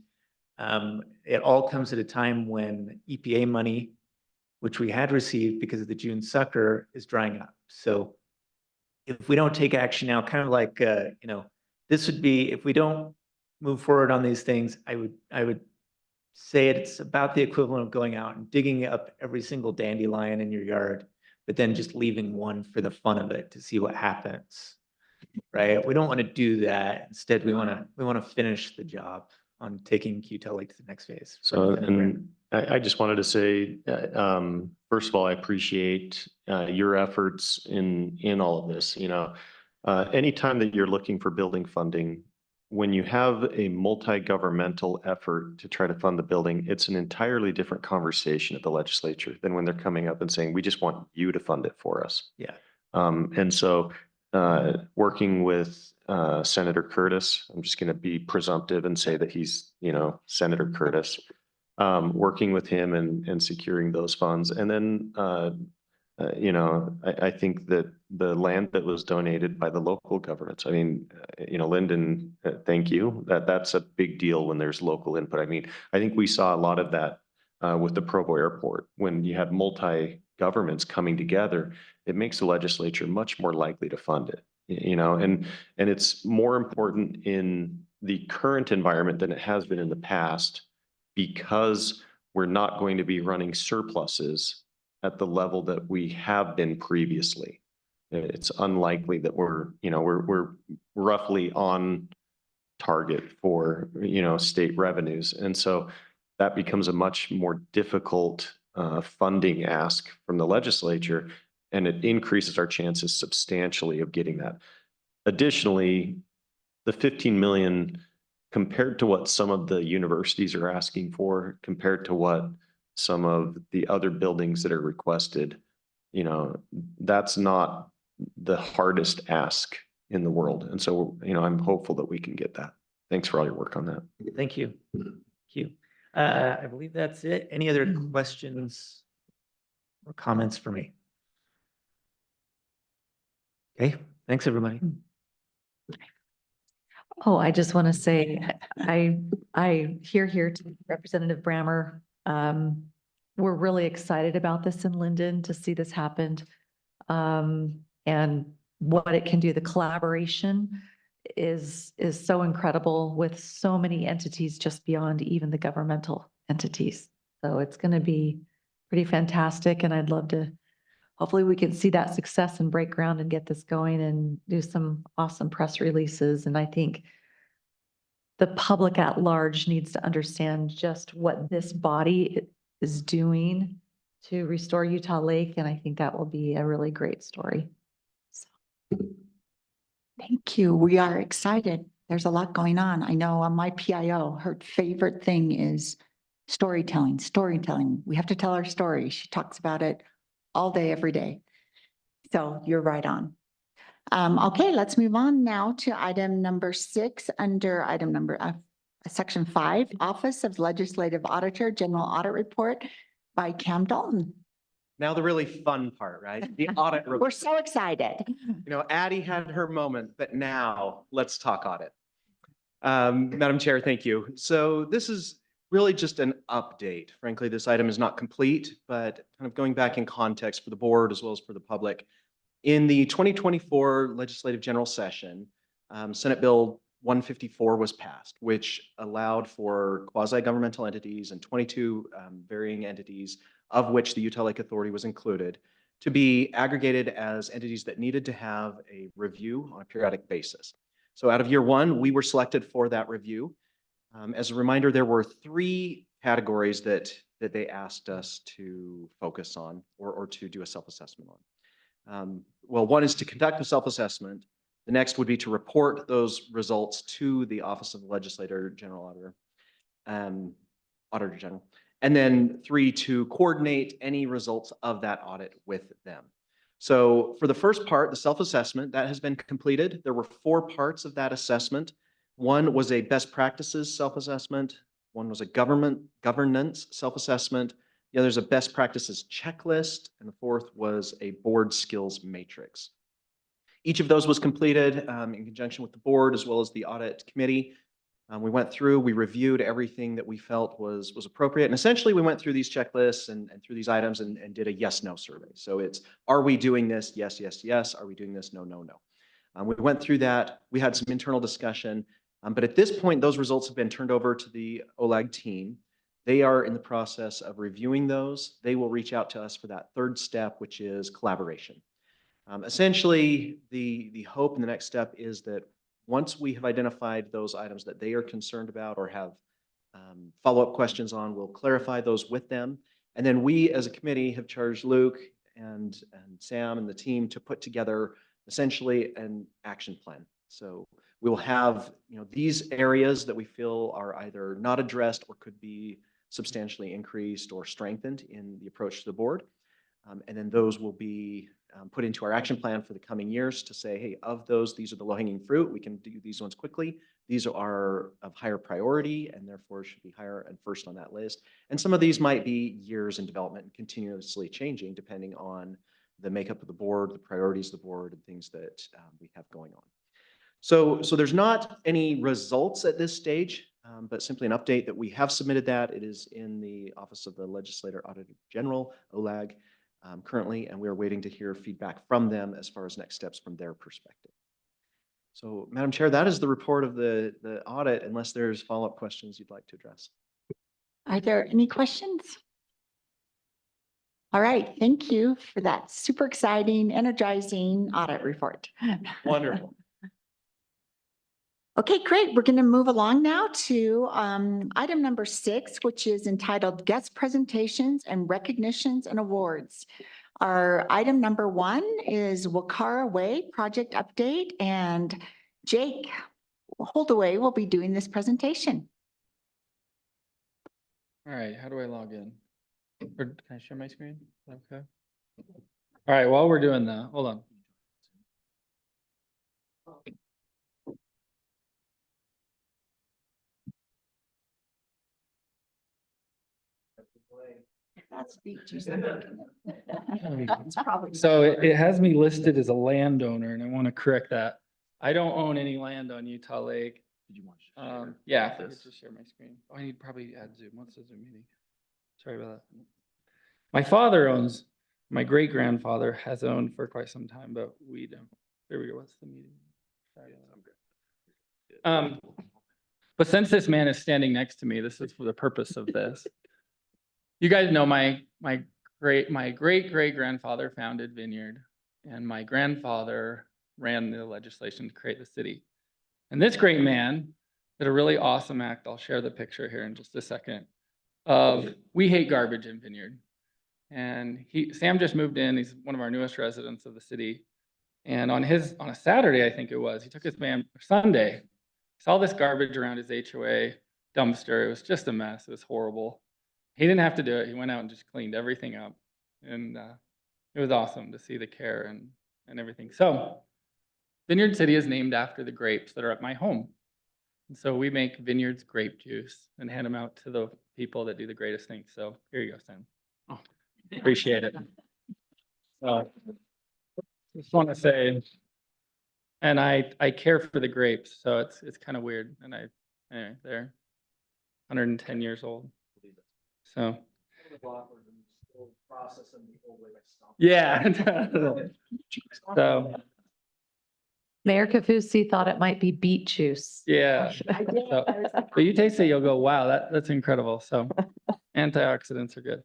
it all comes at a time when EPA money, which we had received because of the June sucker, is drying up. So if we don't take action now, kind of like, this would be, if we don't move forward on these things, I would say it's about the equivalent of going out and digging up every single dandelion in your yard, but then just leaving one for the fun of it to see what happens, right? We don't want to do that. Instead, we want to finish the job on taking Utah Lake to the next phase. So, and I just wanted to say, first of all, I appreciate your efforts in all of this. Anytime that you're looking for building funding, when you have a multi-governmental effort to try to fund the building, it's an entirely different conversation at the legislature than when they're coming up and saying, we just want you to fund it for us. Yeah. And so working with Senator Curtis, I'm just going to be presumptive and say that he's, Senator Curtis, working with him and securing those funds. And then, I think that the land that was donated by the local governments, I mean, Lyndon, thank you. That's a big deal when there's local input. I mean, I think we saw a lot of that with the Provo Airport. When you had multi-governments coming together, it makes the legislature much more likely to fund it, and it's more important in the current environment than it has been in the past, because we're not going to be running surpluses at the level that we have been previously. It's unlikely that we're roughly on target for, state revenues. And so that becomes a much more difficult funding ask from the legislature, and it increases our chances substantially of getting that. Additionally, the 15 million, compared to what some of the universities are asking for, compared to what some of the other buildings that are requested, that's not the hardest ask in the world. And so, I'm hopeful that we can get that. Thanks for all your work on that. Thank you. Thank you. I believe that's it. Any other questions or comments for me? Okay, thanks, everybody. Oh, I just want to say, I hear to Representative Brammer. We're really excited about this in Linden to see this happen. And what it can do, the collaboration is so incredible with so many entities just beyond even the governmental entities. So it's going to be pretty fantastic. And I'd love to, hopefully we can see that success and break ground and get this going and do some awesome press releases. And I think the public at large needs to understand just what this body is doing to restore Utah Lake. And I think that will be a really great story. Thank you. We are excited. There's a lot going on. I know on my PIO, her favorite thing is storytelling. We have to tell our story. She talks about it all day, every day. So you're right on. Okay, let's move on now to item number 6 under item number Section 5, Office of Legislative Auditor, General Audit Report by Cam Dalton. Now the really fun part, right? The audit report. We're so excited. You know, Addie had her moment, but now let's talk audit. Madam Chair, thank you. So this is really just an update. Frankly, this item is not complete, but kind of going back in context for the board as well as for the public. In the 2024 Legislative General Session, Senate Bill 154 was passed, which allowed for quasi-governmental entities and 22 varying entities, of which the Utah Lake Authority was included, to be aggregated as entities that needed to have a review on a periodic basis. So out of year one, we were selected for that review. As a reminder, there were 3 categories that they asked us to focus on or to do a self-assessment on. Well, one is to conduct a self-assessment. The next would be to report those results to the Office of the Legislator General Auditor, Auditor General. And then 3, to coordinate any results of that audit with them. So for the first part, the self-assessment, that has been completed. There were 4 parts of that assessment. One was a best practices self-assessment. One was a governance self-assessment. The other is a best practices checklist. And the 4th was a board skills matrix. Each of those was completed in conjunction with the board as well as the audit committee. We went through, we reviewed everything that we felt was appropriate. And essentially we went through these checklists and through these items and did a yes/no survey. So it's, are we doing this? Yes, yes, yes. Are we doing this? No, no, no. We went through that. We had some internal discussion. But at this point, those results have been turned over to the OLAG team. They are in the process of reviewing those. They will reach out to us for that 3rd step, which is collaboration. Essentially, the hope and the next step is that once we have identified those items that they are concerned about or have follow-up questions on, we'll clarify those with them. And then we as a committee have charged Luke and Sam and the team to put together essentially an action plan. So we will have, you know, these areas that we feel are either not addressed or could be substantially increased or strengthened in the approach to the board. And then those will be put into our action plan for the coming years to say, hey, of those, these are the low-hanging fruit. We can do these ones quickly. These are of higher priority and therefore should be higher and first on that list. And some of these might be years in development and continuously changing depending on the makeup of the board, the priorities of the board, and things that we have going on. So there's not any results at this stage, but simply an update that we have submitted that. It is in the Office of the Legislator Auditor General, OLAG, currently, and we are waiting to hear feedback from them as far as next steps from their perspective. So, Madam Chair, that is the report of the audit, unless there's follow-up questions you'd like to address. Are there any questions? All right, thank you for that super exciting, energizing audit report. Wonderful. Okay, great. We're going to move along now to item number 6, which is entitled Guest Presentations and Recognitions and Awards. Our item number 1 is Wakara Way Project Update, and Jake Holdaway will be doing this presentation. All right, how do I log in? Or can I share my screen? Okay. All right, while we're doing that, hold on. That's beaches. That's probably. So it has me listed as a landowner, and I want to correct that. I don't own any land on Utah Lake. Did you want to share Yeah, if I could this? just share my screen. Oh, I need to probably add Zoom. What's the Zoom meeting? Sorry about that. My father owns, my great-grandfather has owned for quite some time, but we don't. There we go. What's the meeting? Sorry about that. But since this man is standing next to me, this is for the purpose of this. You guys know my great-great-grandfather founded Vineyard, and my grandfather ran the legislation to create the city. And this great man did a really awesome act. I'll share the picture here in just a second of We Hate Garbage in Vineyard. And Sam just moved in. He's one of our newest residents of the city. And on a Saturday, I think it was, he took his van, Sunday, saw this garbage around his HOA dumpster. It was just a mess. It was horrible. He didn't have to do it. He went out and just cleaned everything up. And it was awesome to see the care and everything. So Vineyard City is named after the grapes that are at my home. And so we make Vineyards grape juice and hand them out to the people that do the greatest things. So here you go, Sam. Appreciate it. So just want to say, and I care for the grapes, so it's kind of weird. And anyway, they're 110 years old. So yeah. So Mayor Kafusi thought it might be beet juice. yeah. So, but you taste it, you'll go, wow, that's incredible. So antioxidants are good.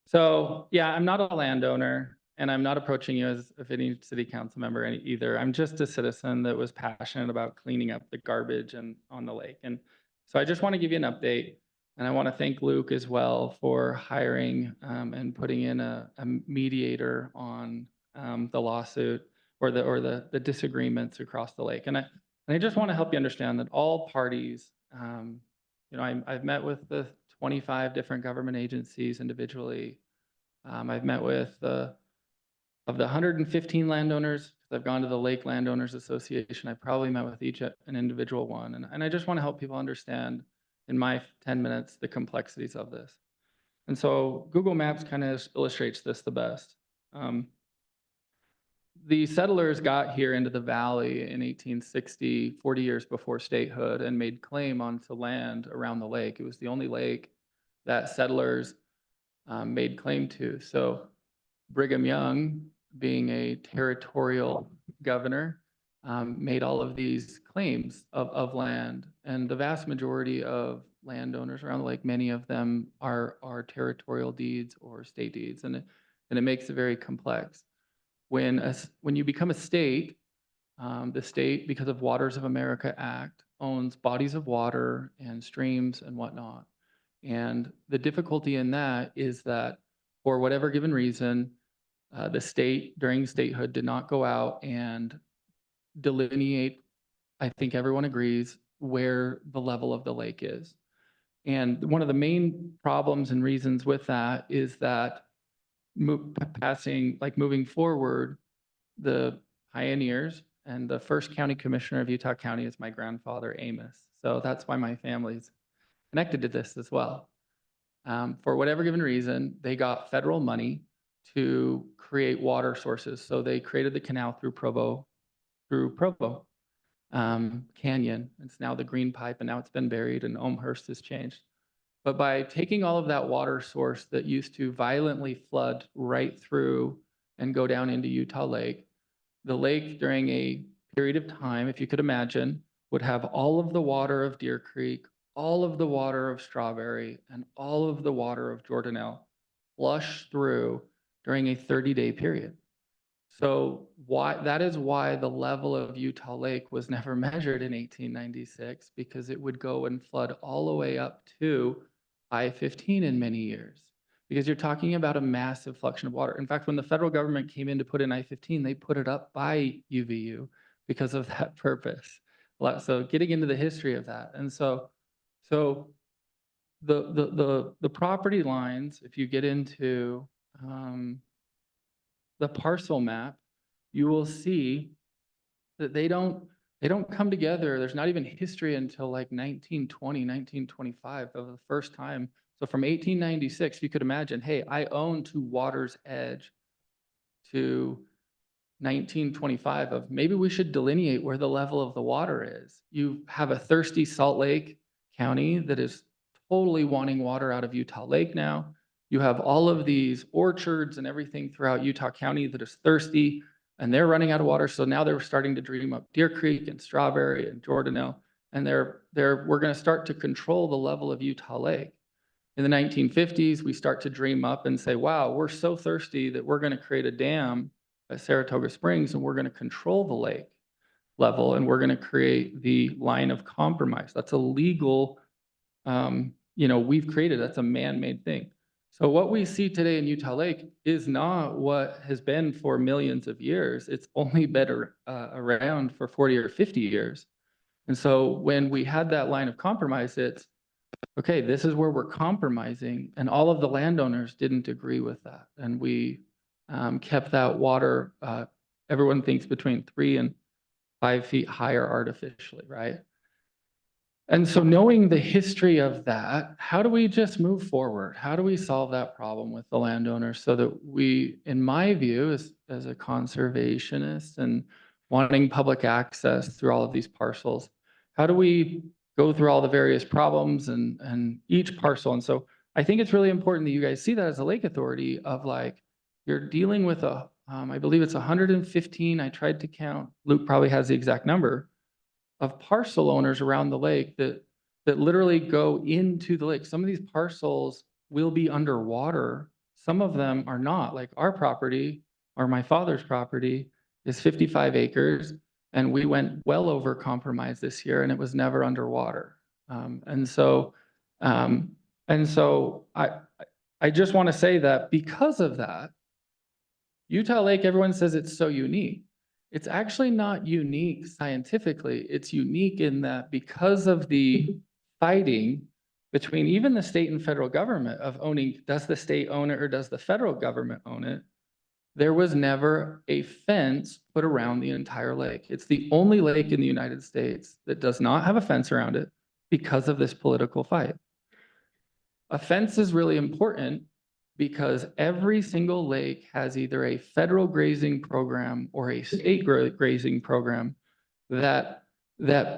So yeah, I'm not a landowner and I'm not approaching you as any city council member either. I'm just a citizen that was passionate about cleaning up the garbage and on the lake. And so I just want to give you an update. And I want to thank Luke as well for hiring and putting in a mediator on the lawsuit or the disagreements across the lake. And I just want to help you understand that all parties, I've met with the 25 different government agencies individually. I've met with of the 115 landowners. I've gone to the Lake Landowners Association. I probably met with each an individual one. And I just want to help people understand in my 10 minutes the complexities of this. And so Google Maps kind of illustrates this the best. The settlers got here into the valley in 1860, 40 years before statehood, and made claim onto land around the lake. It was the only lake that settlers made claim to. So Brigham Young, being a territorial governor, made all of these claims of land. And the vast majority of landowners around the lake, many of them are territorial deeds or state deeds. And it makes it very complex. When you become a state, the state, because of Waters of America Act, owns bodies of water and streams and whatnot. And the difficulty in that is that for whatever given reason, the state during statehood did not go out and delineate, I think everyone agrees, where the level of the lake is. And one of the main problems and reasons with that is that moving forward, the pioneers and the first county commissioner of Utah County is my grandfather, Amos. So that's why my family's connected to this as well. For whatever given reason, they got federal money to create water sources. So they created the canal through Provo Canyon. It's now the Green Pipe, and now it's been buried, and Elmhurst has changed. But by taking all of that water source that used to violently flood right through and go down into Utah Lake, the lake during a period of time, if you could imagine, would have all of the water of Deer Creek, all of the water of Strawberry, and all of the water of Jordanelle flush through during a 30-day period. So that is why the level of Utah Lake was never measured in 1896, because it would go and flood all the way up to I-15 in many years, because you're talking about a massive fluxion of water. In fact, when the federal government came in to put in I-15, they put it up by UVU because of that purpose. So getting into the history of that. And so the property lines, if you get into the parcel map, you will see that they don't come together. There's not even history until like 1920, 1925 of the first time. So from 1896, you could imagine, hey, I own to Water's Edge to 1925 of maybe we should delineate where the level of the water is. You have a thirsty Salt Lake County that is totally wanting water out of Utah Lake now. You have all of these orchards and everything throughout Utah County that is thirsty, and they're running out of water. So now they're starting to dream up Deer Creek and Strawberry and Jordanelle, and we're going to start to control the level of Utah Lake. In the 1950s, we start to dream up and say, wow, we're so thirsty that we're going to create a dam at Saratoga Springs, and we're going to control the lake level, and we're going to create the line of compromise. That's a legal, we've created, that's a man-made thing. So what we see today in Utah Lake is not what has been for millions of years. It's only been around for 40 or 50 years. And so when we had that line of compromise, it's, okay, this is where we're compromising. And all of the landowners didn't agree with that. And we kept that water, everyone thinks between 3 and 5 feet higher artificially, right? And so knowing the history of that, how do we just move forward? How do we solve that problem with the landowner so that we, in my view, as a conservationist and wanting public access through all of these parcels, how do we go through all the various problems and each parcel? And so I think it's really important that you guys see that as a lake authority of like, you're dealing with I believe it's 115, I tried to count, Luke probably has the exact number, of parcel owners around the lake that literally go into the lake. Some of these parcels will be underwater. Some of them are not, like our property or my father's property is 55 acres. And we went well over compromise this year and it was never underwater. And so I just want to say that because of that, Utah Lake, everyone says it's so unique. It's actually not unique scientifically. It's unique in that because of the fighting between even the state and federal government of owning, does the state own it or does the federal government own it? There was never a fence put around the entire lake. It's the only lake in the United States that does not have a fence around it because of this political fight. A fence is really important because every single lake has either a federal grazing program or a state grazing program that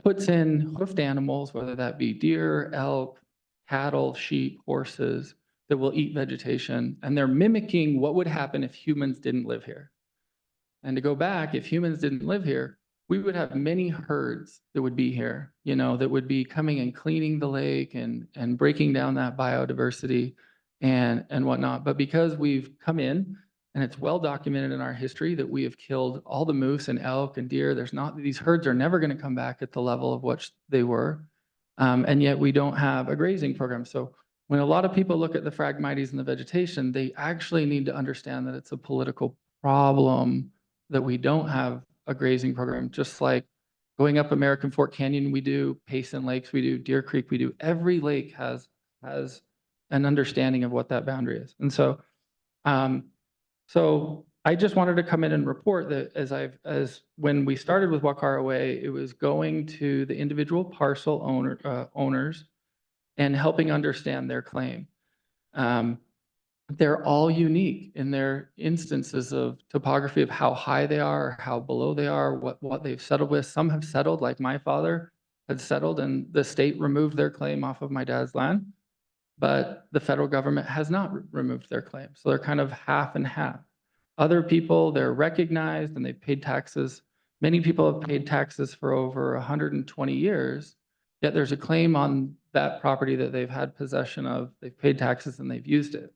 puts in hoofed animals, whether that be deer, elk, cattle, sheep, horses, that will eat vegetation. And they're mimicking what would happen if humans didn't live here. And to go back, if humans didn't live here, we would have many herds that would be here, you know, that would be coming and cleaning the lake and breaking down that biodiversity and whatnot. But because we've come in and it's well documented in our history that we have killed all the moose and elk and deer, these herds are never going to come back at the level of what they were. And yet we don't have a grazing program. So when a lot of people look at the Phragmites and the vegetation, they actually need to understand that it's a political problem that we don't have a grazing program. Just like going up American Fork Canyon, we do, Payson Lakes, we do, Deer Creek, we do. Every lake has an understanding of what that boundary is. And so, so I just wanted to come in and report that as when we started with Walk Our Way, it was going to the individual parcel owners and helping understand their claim. They're all unique in their instances of topography of how high they are, how below they are, what they've settled with. Some have settled, like my father had settled, and the state removed their claim off of my dad's land. But the federal government has not removed their claim. So they're kind of half and half. Other people, they're recognized and they've paid taxes. Many people have paid taxes for over 120 years, yet there's a claim on that property that they've had possession of. They've paid taxes and they've used it.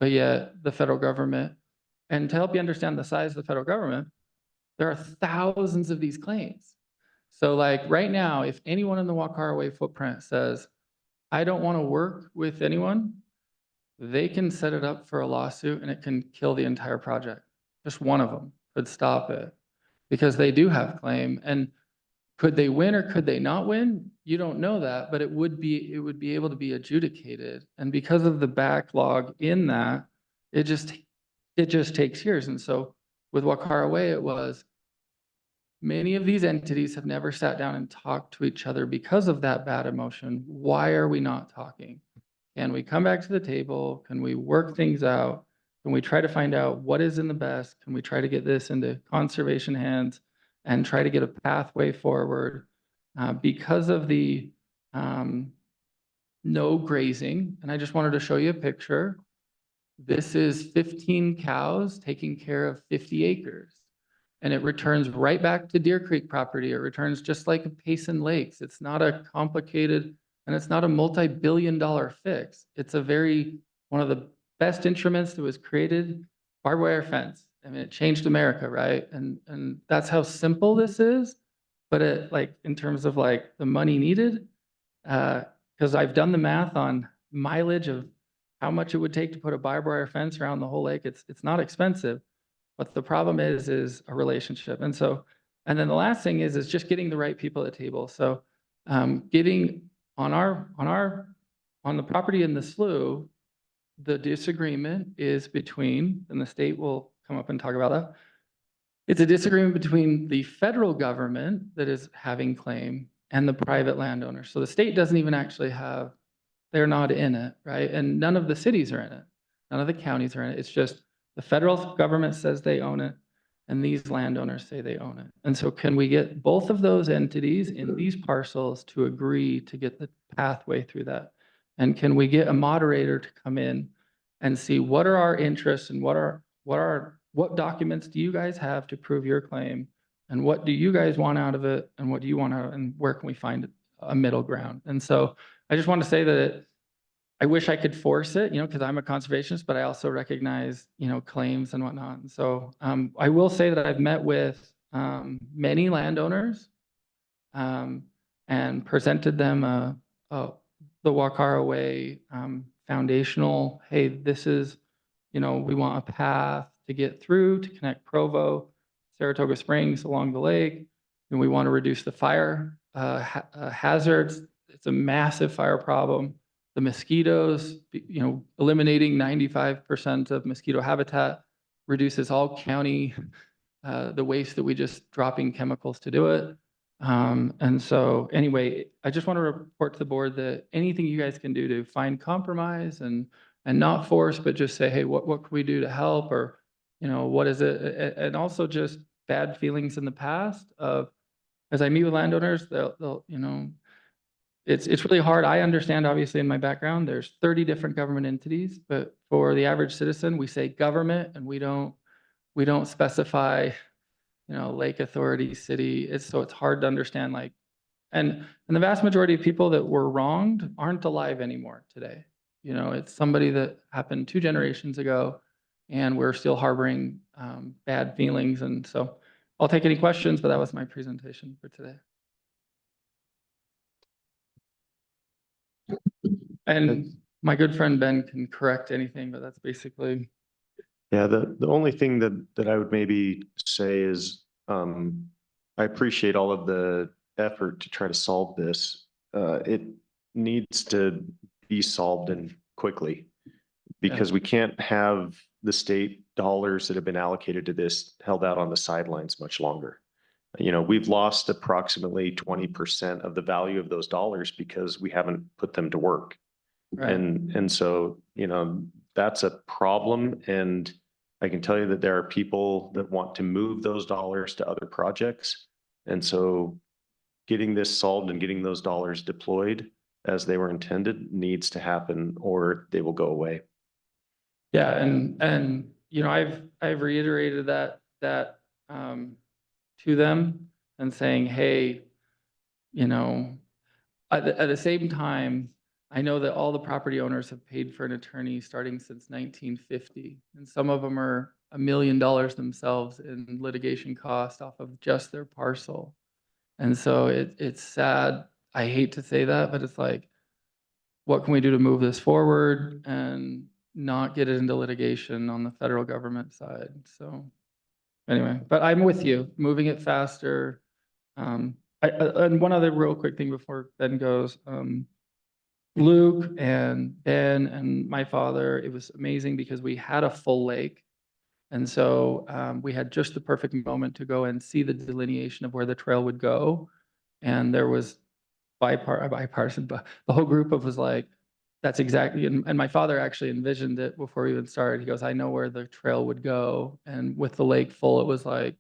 But yet the federal government, and to help you understand the size of the federal government, there are thousands of these claims. So like right now, if anyone in the Walk Our Way footprint says, I don't want to work with anyone, they can set it up for a lawsuit and it can kill the entire project. Just one of them could stop it because they do have claim. And could they win or could they not win? You don't know that, but it would be able to be adjudicated. And because of the backlog in that, it just takes years. And so with Walk Our Way, it was many of these entities have never sat down and talked to each other because of that bad emotion. Why are we not talking? Can we come back to the table? Can we work things out? Can we try to find out what is in the best? Can we try to get this into conservation hands and try to get a pathway forward? Because of the no grazing, and I just wanted to show you a picture. This is 15 cows taking care of 50 acres. And it returns right back to Deer Creek property. It returns just like Payson Lakes. It's not a complicated, and it's not a multi-billion-dollar fix. It's one of the best instruments that was created, barbed wire fence. I mean, it changed America, right? And that's how simple this is. But it, like, in terms of like the money needed, because I've done the math on mileage of how much it would take to put a barbed wire fence around the whole lake. It's not expensive. But the problem is a relationship. And then the last thing is just getting the right people at the table. So getting on the property in the slough, the disagreement is between, and the state will come up and talk about that. It's a disagreement between the federal government that is having claim and the private landowners. So the state doesn't even actually have, they're not in it, right? And none of the cities are in it. None of the counties are in it. It's just the federal government says they own it and these landowners say they own it. And so can we get both of those entities in these parcels to agree to get the pathway through that? And can we get a moderator to come in and see what are our interests and what documents do you guys have to prove your claim? And what do you guys want out of it? And what do you want out, and where can we find a middle ground? And so I just want to say that I wish I could force it, because I'm a conservationist, but I also recognize, claims and whatnot. And so I will say that I've met with many landowners and presented them the Wakara Way foundational, hey, this is, we want a path to get through to connect Provo, Saratoga Springs along the lake, and we want to reduce the fire hazards. It's a massive fire problem. The mosquitoes, eliminating 95% of mosquito habitat reduces all county, the waste that we just dropping chemicals to do it. And so anyway, I just want to report to the board that anything you guys can do to find compromise and not force, but just say, hey, what can we do to help? Or, what is it? And also just bad feelings in the past of, as I meet with landowners, they'll it's really hard. I understand, obviously, in my background, there's 30 different government entities, but for the average citizen, we say government and we don't specify, lake authority, city. So it's hard to understand, and the vast majority of people that were wronged aren't alive anymore today. It's somebody that happened 2 generations ago, and we're still harboring bad feelings. And so I'll take any questions, but that was my presentation for today. And my good friend Ben can correct anything, but that's basically. Yeah, the only thing that I would maybe say is I appreciate all of the effort to try to solve this. It needs to be solved and quickly, because we can't have the state dollars that have been allocated to this held out on the sidelines much longer. We've lost approximately 20% of the value of those dollars because we haven't put them to work. Right. And so, that's a problem. And I can tell you that there are people that want to move those dollars to other projects. And so getting this solved and getting those dollars deployed as they were intended needs to happen, or they will go away. Yeah. And, I've reiterated that to them and saying, hey, at the same time, I know that all the property owners have paid for an attorney starting since 1950, and some of them are $1 million themselves in litigation costs off of just their parcel. And so it's sad. I hate to say that, but it's like, what can we do to move this forward and not get it into litigation on the federal government side? So anyway, but I'm with you, moving it faster. And one other real quick thing before Ben goes, Luke and Ben and my father, it was amazing because we had a full lake. And so we had just the perfect moment to go and see the delineation of where the trail would go. And there was bipartisan, but the whole group was like, that's exactly, and my father actually envisioned it before we even started. He goes, I know where the trail would go. And with the lake full, it was like,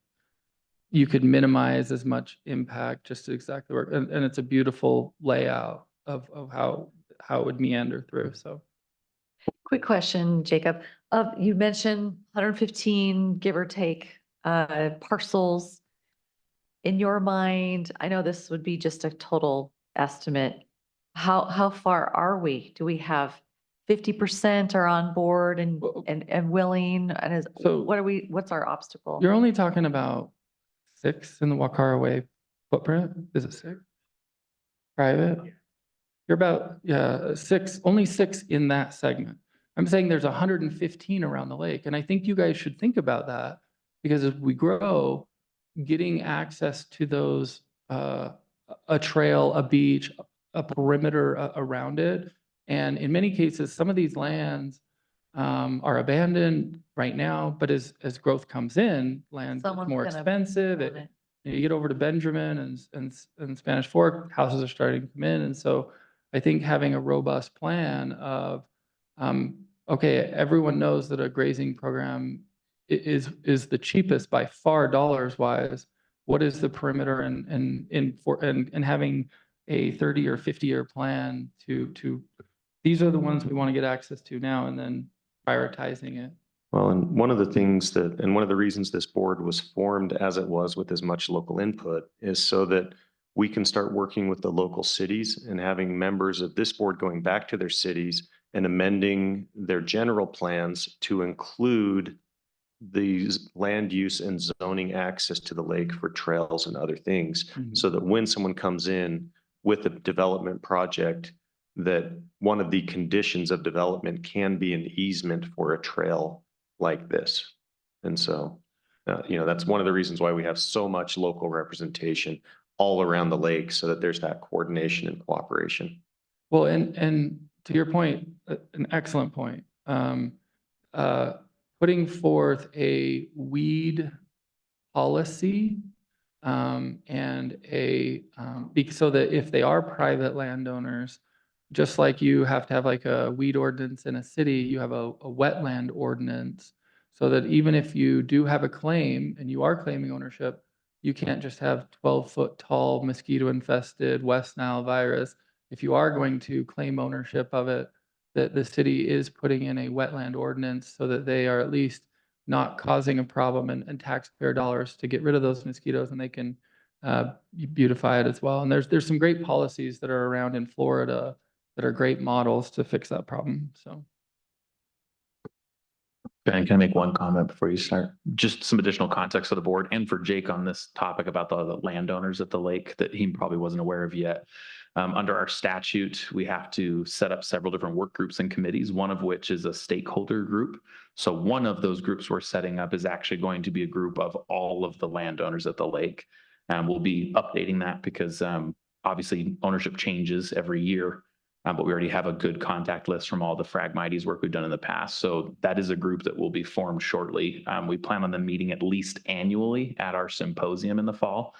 you could minimize as much impact just to exactly work. And it's a beautiful layout of how it would meander through. So. Quick question, Jacob. You mentioned 115, give or take, parcels. In your mind, I know this would be just a total estimate. How far are we? Do we have 50% are on board and willing? And what's our obstacle? You're only talking about 6 in the Wakara Way footprint. Is it 6? Private? You're about, 6, only 6 in that segment. I'm saying there's 115 around the lake. And I think you guys should think about that, because as we grow, getting access to those, a trail, a beach, a perimeter around it. And in many cases, some of these lands are abandoned right now, but as growth comes in, land is more expensive. You get over to Benjamin and Spanish Fork, houses are starting to come in. And so I think having a robust plan of, okay, everyone knows that a grazing program is the cheapest by far dollars wise. What is the perimeter and having a 30 or 50-year plan to these are the ones we want to get access to now, and then prioritizing it. Well, and one of the things that, and one of the reasons this board was formed as it was with as much local input is so that we can start working with the local cities and having members of this board going back to their cities and amending their general plans to include these land use and zoning access to the lake for trails and other things. So that when someone comes in with a development project, that one of the conditions of development can be an easement for a trail like this. And so, that's one of the reasons why we have so much local representation all around the lake, so that there's that coordination and cooperation. Well, and to your point, an excellent point. Putting forth a weed policy and so that if they are private landowners, just like you have to have like a weed ordinance in a city, you have a wetland ordinance, so that even if you do have a claim and you are claiming ownership, you can't just have 12-foot tall mosquito infested West Nile virus. If you are going to claim ownership of it, that the city is putting in a wetland ordinance so that they are at least not causing a problem and taxpayer dollars to get rid of those mosquitoes, and they can beautify it as well. And there's some great policies that are around in Florida that are great models to fix that problem. So. Ben, can I make one comment before you start? Just some additional context for the board and for Jake on this topic about the landowners at the lake that he probably wasn't aware of yet. Under our statute, we have to set up several different work groups and committees, one of which is a stakeholder group. So one of those groups we're setting up is actually going to be a group of all of the landowners at the lake. We'll be updating that because obviously ownership changes every year. But we already have a good contact list from all the Phragmites work we've done in the past. So that is a group that will be formed shortly. We plan on them meeting at least annually at our symposium in the fall,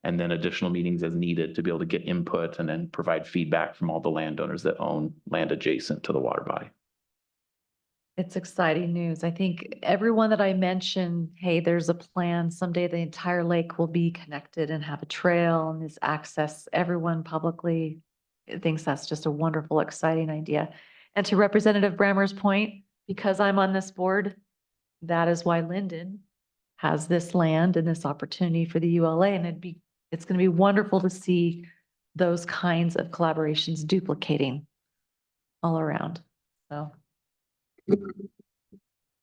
and then additional meetings as needed to be able to get input and then provide feedback from all the landowners that own land adjacent to the water body. It's exciting news. I think everyone that I mentioned, hey, there's a plan. Someday the entire lake will be connected and have a trail and this access. Everyone publicly thinks that's just a wonderful, exciting idea. And to Representative Brammer's point, because I'm on this board, that is why Linden has this land and this opportunity for the ULA. And it's going to be wonderful to see those kinds of collaborations duplicating all around. So.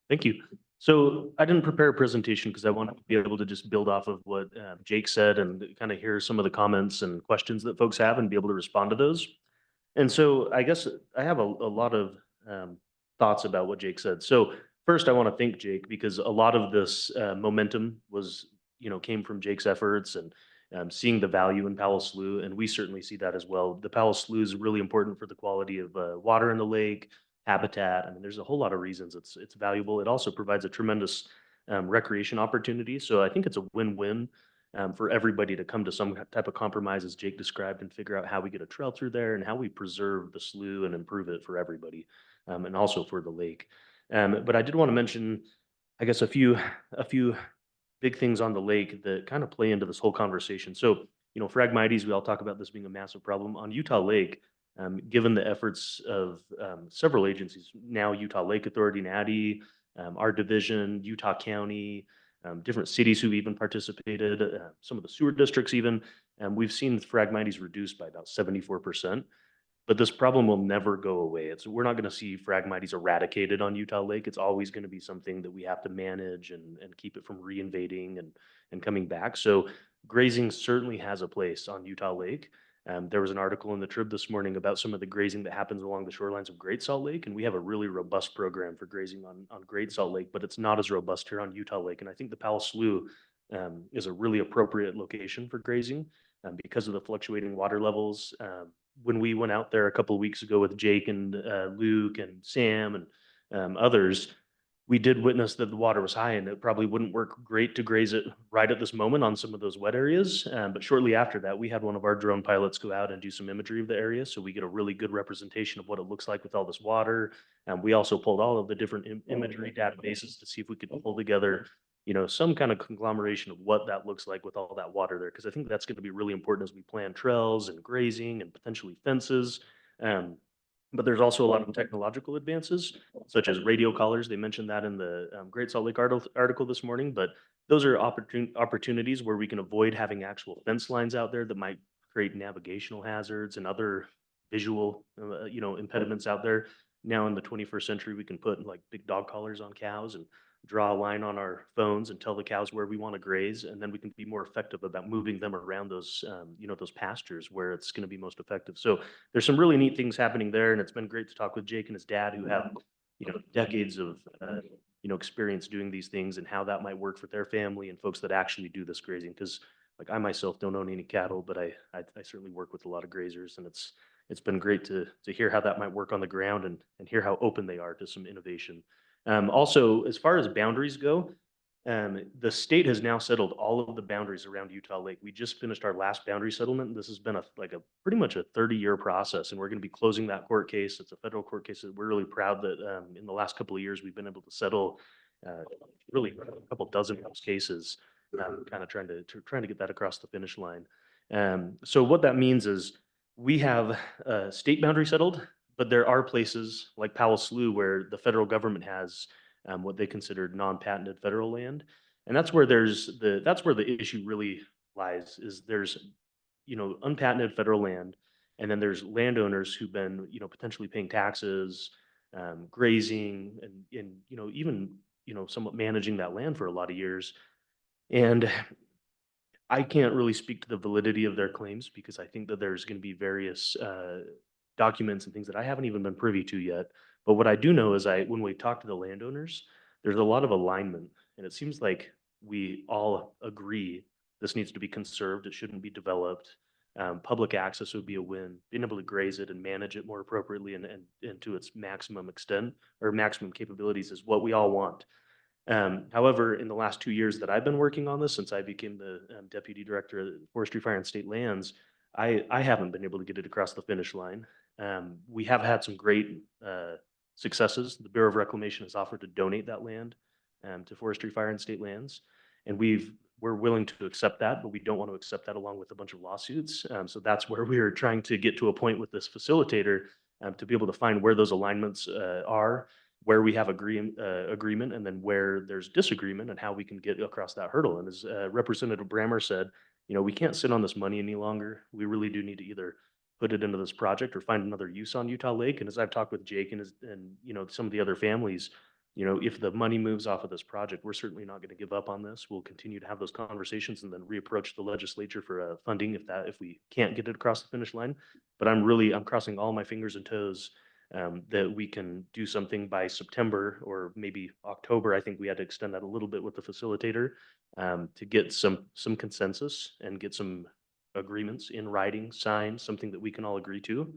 Thank you. So I didn't prepare a presentation because I wanted to be able to just build off of what Jake said and kind of hear some of the comments and questions that folks have and be able to respond to those. And so I guess I have a lot of thoughts about what Jake said. So first, I want to thank Jake because a lot of this momentum was, came from Jake's efforts and seeing the value in Powell Slough. And we certainly see that as well. The Powell Slough is really important for the quality of water in the lake, habitat. I mean, there's a whole lot of reasons it's valuable. It also provides a tremendous recreation opportunity. So I think it's a win-win for everybody to come to some type of compromise, as Jake described, and figure out how we get a trail through there and how we preserve the slough and improve it for everybody, and also for the lake. But I did want to mention, I guess, a few big things on the lake that kind of play into this whole conversation. So, Phragmites, we all talk about this being a massive problem. On Utah Lake, given the efforts of several agencies, now Utah Lake Authority, NADI, our division, Utah County, different cities who've even participated, some of the sewer districts even, we've seen Phragmites reduced by about 74%. But this problem will never go away. We're not going to see Phragmites eradicated on Utah Lake. It's always going to be something that we have to manage and keep it from reinvading and coming back. So grazing certainly has a place on Utah Lake. There was an article in the Trib this morning about some of the grazing that happens along the shorelines of Great Salt Lake, and we have a really robust program for grazing on Great Salt Lake, but it's not as robust here on Utah Lake. And I think the Powell Slough is a really appropriate location for grazing because of the fluctuating water levels. When we went out there a couple of weeks ago with Jake and Luke and Sam and others, we did witness that the water was high and it probably wouldn't work great to graze it right at this moment on some of those wet areas. But shortly after that, we had one of our drone pilots go out and do some imagery of the area. So we get a really good representation of what it looks like with all this water. And we also pulled all of the different imagery databases to see if we could pull together, you know, some kind of conglomeration of what that looks like with all that water there. Because I think that's going to be really important as we plan trails and grazing and potentially fences. But there's also a lot of technological advances, such as radio collars. They mentioned that in the Great Salt Lake article this morning, but those are opportunities where we can avoid having actual fence lines out there that might create navigational hazards and other visual, you know, impediments out there. Now in the 21st century, we can put like big dog collars on cows and draw a line on our phones and tell the cows where we want to graze, and then we can be more effective about moving them around those, you know, those pastures where it's going to be most effective. So there's some really neat things happening there, and it's been great to talk with Jake and his dad, who have, you know, decades of, you know, experience doing these things and how that might work for their family and folks that actually do this grazing. Because like I myself don't own any cattle, but I certainly work with a lot of grazers, and it's been great to hear how that might work on the ground and hear how open they are to some innovation. Also, as far as boundaries go, the state has now settled all of the boundaries around Utah Lake. We just finished our last boundary settlement. This has been like a pretty much a 30-year process, and we're going to be closing that court case. It's a federal court case that we're really proud that in the last couple of years we've been able to settle really a couple dozen of those cases, kind of trying to get that across the finish line. So what that means is we have state boundary settled, but there are places like Powell Slough where the federal government has what they consider non-patented federal land. And that's where that's where the issue really lies, is there's, you know, unpatented federal land. And then there's landowners who've been, you know, potentially paying taxes, grazing, and, you know, even, you know, somewhat managing that land for a lot of years. And I can't really speak to the validity of their claims, because I think that there's going to be various documents and things that I haven't even been privy to yet. But what I do know is when we talk to the landowners, there's a lot of alignment, and it seems like we all agree this needs to be conserved. It shouldn't be developed. Public access would be a win. Being able to graze it and manage it more appropriately and to its maximum extent or maximum capabilities is what we all want. However, in the last 2 years that I've been working on this, since I became the deputy director of Forestry, Fire, and State Lands, I haven't been able to get it across the finish line. We have had some great successes. The Bureau of Reclamation has offered to donate that land to Forestry, Fire, and State Lands, and we're willing to accept that, but we don't want to accept that along with a bunch of lawsuits. So that's where we are trying to get to a point with this facilitator to be able to find where those alignments are, where we have agreement, and then where there's disagreement, and how we can get across that hurdle. And as Representative Brammer said, you know, we can't sit on this money any longer. We really do need to either put it into this project or find another use on Utah Lake. And as I've talked with Jake and you know, some of the other families, you know, if the money moves off of this project, we're certainly not going to give up on this. We'll continue to have those conversations and then reapproach the legislature for funding if we can't get it across the finish line. But I'm crossing all my fingers and toes that we can do something by September or maybe October. I think we had to extend that a little bit with the facilitator to get some consensus and get some agreements in writing, signed, something that we can all agree to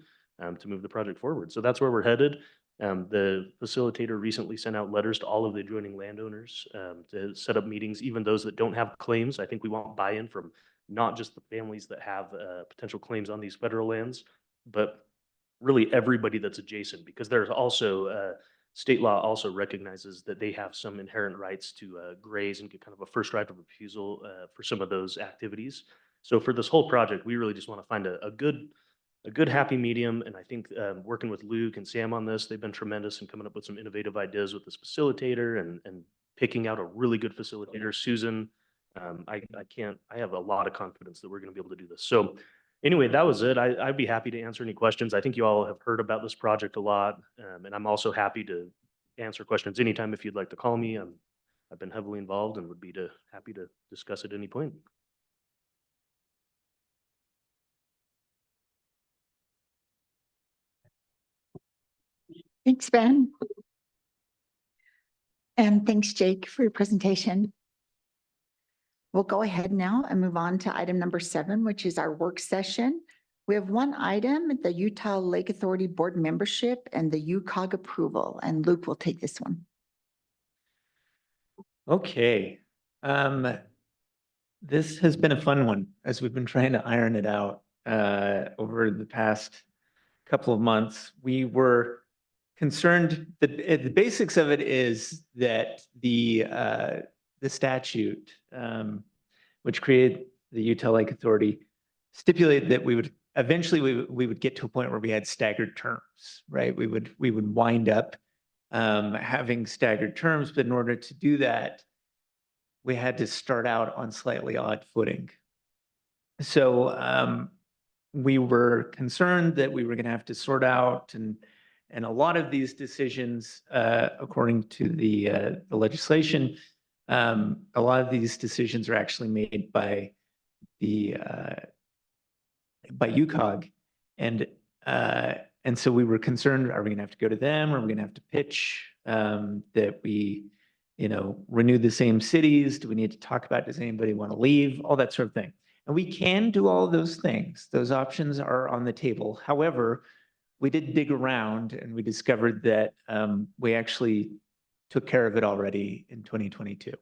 move the project forward. So that's where we're headed. The facilitator recently sent out letters to all of the adjoining landowners to set up meetings, even those that don't have claims. I think we want buy-in from not just the families that have potential claims on these federal lands, but really everybody that's adjacent, because there's also state law also recognizes that they have some inherent rights to graze and get kind of a first right of refusal for some of those activities. So for this whole project, we really just want to find a good happy medium. And I think working with Luke and Sam on this, they've been tremendous in coming up with some innovative ideas with this facilitator and picking out a really good facilitator, Susan. I have a lot of confidence that we're going to be able to do this. So anyway, that was it. I'd be happy to answer any questions. I think you all have heard about this project a lot, and I'm also happy to answer questions anytime if you'd like to call me. I've been heavily involved and would be happy to discuss at any point. Thanks, Ben. And thanks, Jake, for your presentation. We'll go ahead now and move on to item number 7, which is our work session. We have one item, the Utah Lake Authority Board membership and the UCOG approval, and Luke will take this one. Okay. This has been a fun one as we've been trying to iron it out over the past couple of months. We were concerned that the basics of it is that the statute, which created the Utah Lake Authority, stipulated that we would eventually we would get to a point where we had staggered terms, right? We would wind up having staggered terms, but in order to do that, we had to start out on slightly odd footing. So we were concerned that we were going to have to sort out and a lot of these decisions, according to the legislation, a lot of these decisions are actually made by UCOG, and so we were concerned: are we going to have to go to them? Are we going to have to pitch that we, renew the same cities? Do we need to talk about? Does anybody want to leave? All that sort of thing. And we can do all of those things. Those options are on the table. However, we did dig around and we discovered that we actually took care of it already in 2022.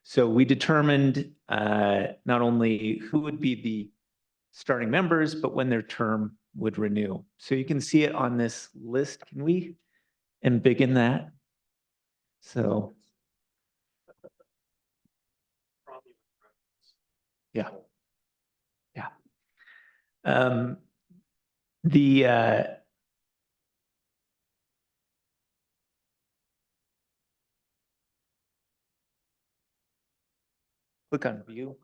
So we determined not only who would be the starting members, but when their term would renew. So you can see it on this list. Can we embiggen that? So. Yeah. Yeah. Click on view.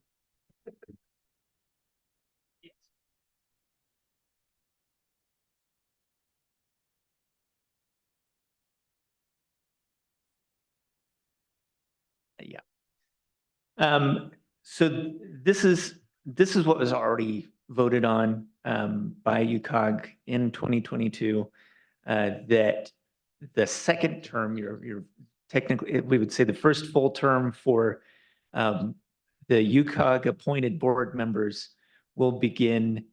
Yeah. So this is what was already voted on by UCOG in 2022, that the second term, you're technically, we would say the first full term for the UCOG appointed board members will begin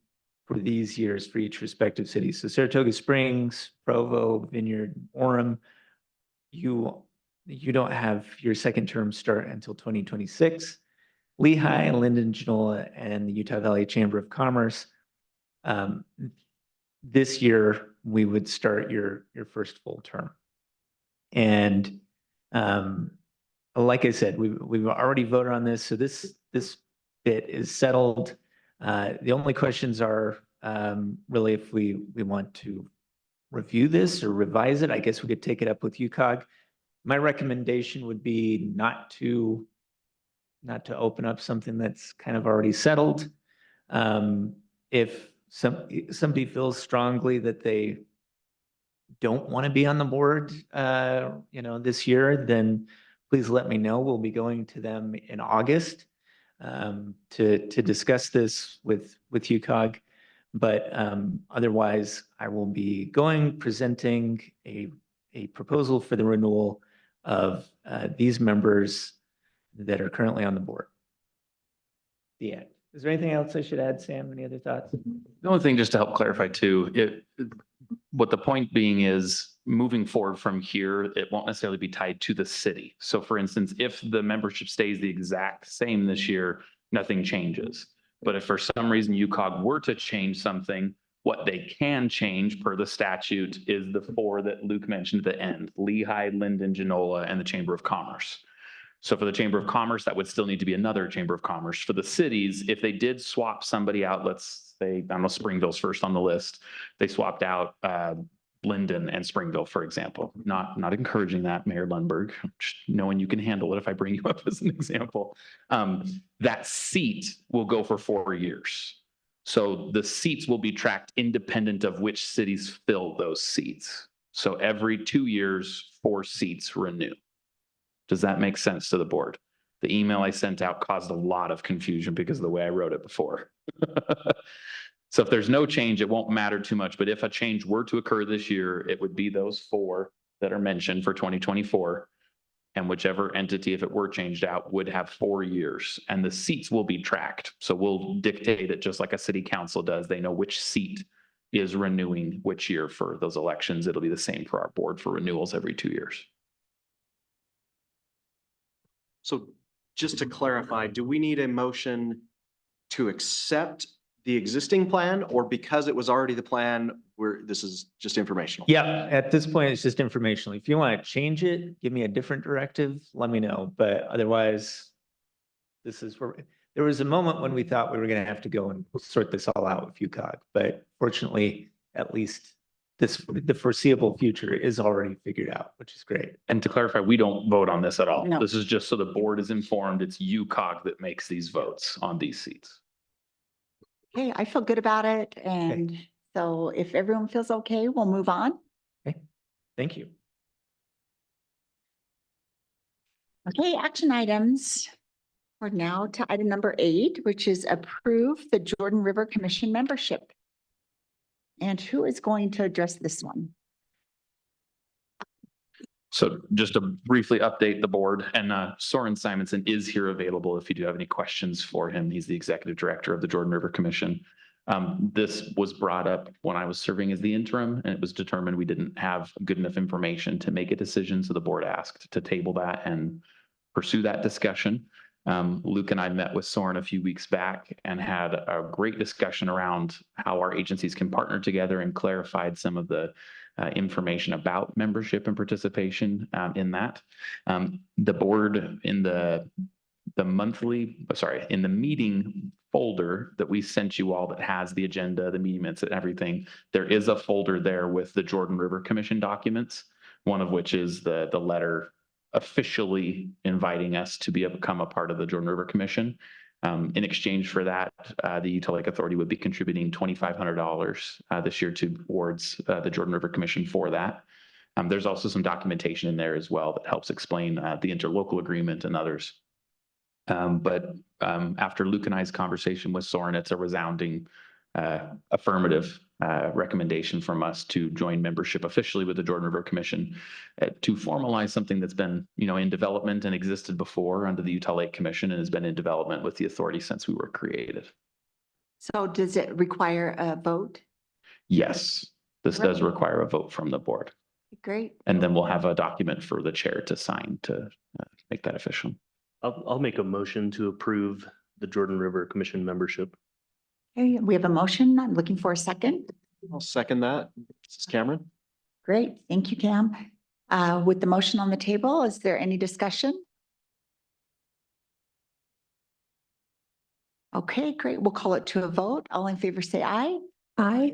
for these years for each respective city. So Saratoga Springs, Provo, Vineyard, Orem, you don't have your second term start until 2026. Lehigh, Linden, Genola, and the Utah Valley Chamber of Commerce. This year, we would start your first full term. And like I said, we've already voted on this, so this bit is settled. The only questions are really if we want to review this or revise it. I guess we could take it up with UCOG. My recommendation would be not to open up something that's kind of already settled. If somebody feels strongly that they don't want to be on the board, this year, then please let me know. We'll be going to them in August to discuss this with UCOG. But otherwise, I will be presenting a proposal for the renewal of these members that are currently on the board. The end. Is there anything else I should add, Sam? Any other thoughts? The only thing, just to help clarify too, what the point being is, moving forward from here, it won't necessarily be tied to the city. So for instance, if the membership stays the exact same this year, nothing changes. But if for some reason UCOG were to change something, what they can change per the statute is the four that Luke mentioned at the end: Lehigh, Linden, Genola, and the Chamber of Commerce. So for the Chamber of Commerce, that would still need to be another Chamber of Commerce. For the cities, if they did swap somebody out, let's say, I don't know, Springville's first on the list, they swapped out Linden and Springville, for example. Not encouraging that, Mayor Lundberg, just knowing you can handle it if I bring you up as an example. That seat will go for 4 years. So the seats will be tracked independent of which cities fill those seats. So every 2 years, 4 seats renew. Does that make sense to the board? The email I sent out caused a lot of confusion because of the way I wrote it before. So if there's no change, it won't matter too much. But if a change were to occur this year, it would be those 4 that are mentioned for 2024. And whichever entity, if it were changed out, would have 4 years. And the seats will be tracked. So we'll dictate it just like a city council does. They know which seat is renewing which year for those elections. It'll be the same for our board for renewals every 2 years. So just to clarify, do we need a motion to accept the existing plan, or because it was already the plan, this is just informational? Yeah, at this point, it's just informational. If you want to change it, give me a different directive, let me know. But otherwise, this is where, there was a moment when we thought we were going to have to go and sort this all out with UCOG. But fortunately, at least the foreseeable future is already figured out, which is great. And to clarify, we don't vote on this at all. No. This is just so the board is informed. It's UCOG that makes these votes on these seats. Okay, I feel good about it. And so if everyone feels okay, we'll move on. Thank you. Okay, action items. We're now to item number 8, which is approve the Jordan River Commission membership. And who is going to address this one? So just to briefly update the board, and Soren Simonson is here available if you do have any questions for him. He's the executive director of the Jordan River Commission. This was brought up when I was serving as the interim, and it was determined we didn't have good enough information to make a decision. So the board asked to table that and pursue that discussion. Luke and I met with Soren a few weeks back and had a great discussion around how our agencies can partner together, and clarified some of the information about membership and participation in that. The board in the meeting folder that we sent you all that has the agenda, the meeting minutes and everything, there is a folder there with the Jordan River Commission documents, one of which is the letter officially inviting us to become a part of the Jordan River Commission. In exchange for that, the Utah Lake Authority would be contributing $2,500 this year towards the Jordan River Commission for that. There's also some documentation in there as well that helps explain the interlocal agreement and others. But after Luke and I's conversation with Soren, it's a resounding affirmative recommendation from us to join membership officially with the Jordan River Commission to formalize something that's been, in development and existed before under the Utah Lake Commission, and has been in development with the authority since we were created. So does it require a vote? Yes, this does require a vote from the board. Great. And then we'll have a document for the chair to sign to make that official. I'll make a motion to approve the Jordan River Commission membership. Okay, we have a motion. I'm looking for a second. I'll second that. This is Cameron. Great. Thank you, Cam. With the motion on the table, is there any discussion? Okay, great. We'll call it to a vote. All in favor, say aye. Aye.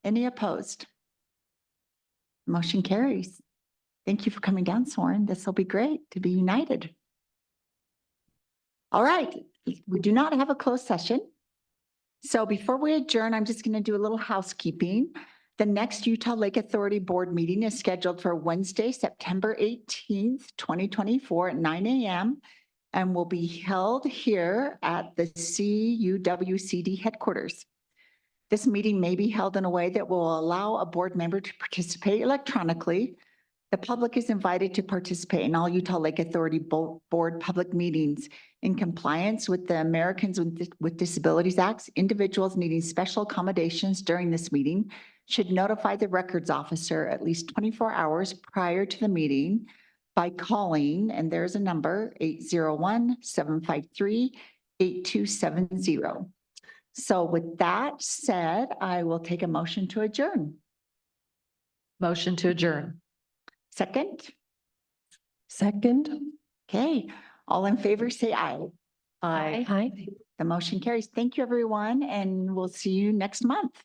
Any opposed? Motion carries. Thank you for coming down, Soren. This will be great to be united. All right, we do not have a closed session. So before we adjourn, I'm just going to do a little housekeeping. The next Utah Lake Authority Board meeting is scheduled for Wednesday, September 18th, 2024 at 9 a.m. and will be held here at the CUWCD headquarters. This meeting may be held in a way that will allow a board member to participate electronically. The public is invited to participate in all Utah Lake Authority Board public meetings. In compliance with the Americans with Disabilities Act, individuals needing special accommodations during this meeting should notify the records officer at least 24 hours prior to the meeting by calling, and there's a number, 801-753-8270. So with that said, I will take a motion to adjourn. Motion to adjourn. Second? Second. Okay, all in favor, say aye. Aye. Aye. The motion carries. Thank you, everyone, and we'll see you next month.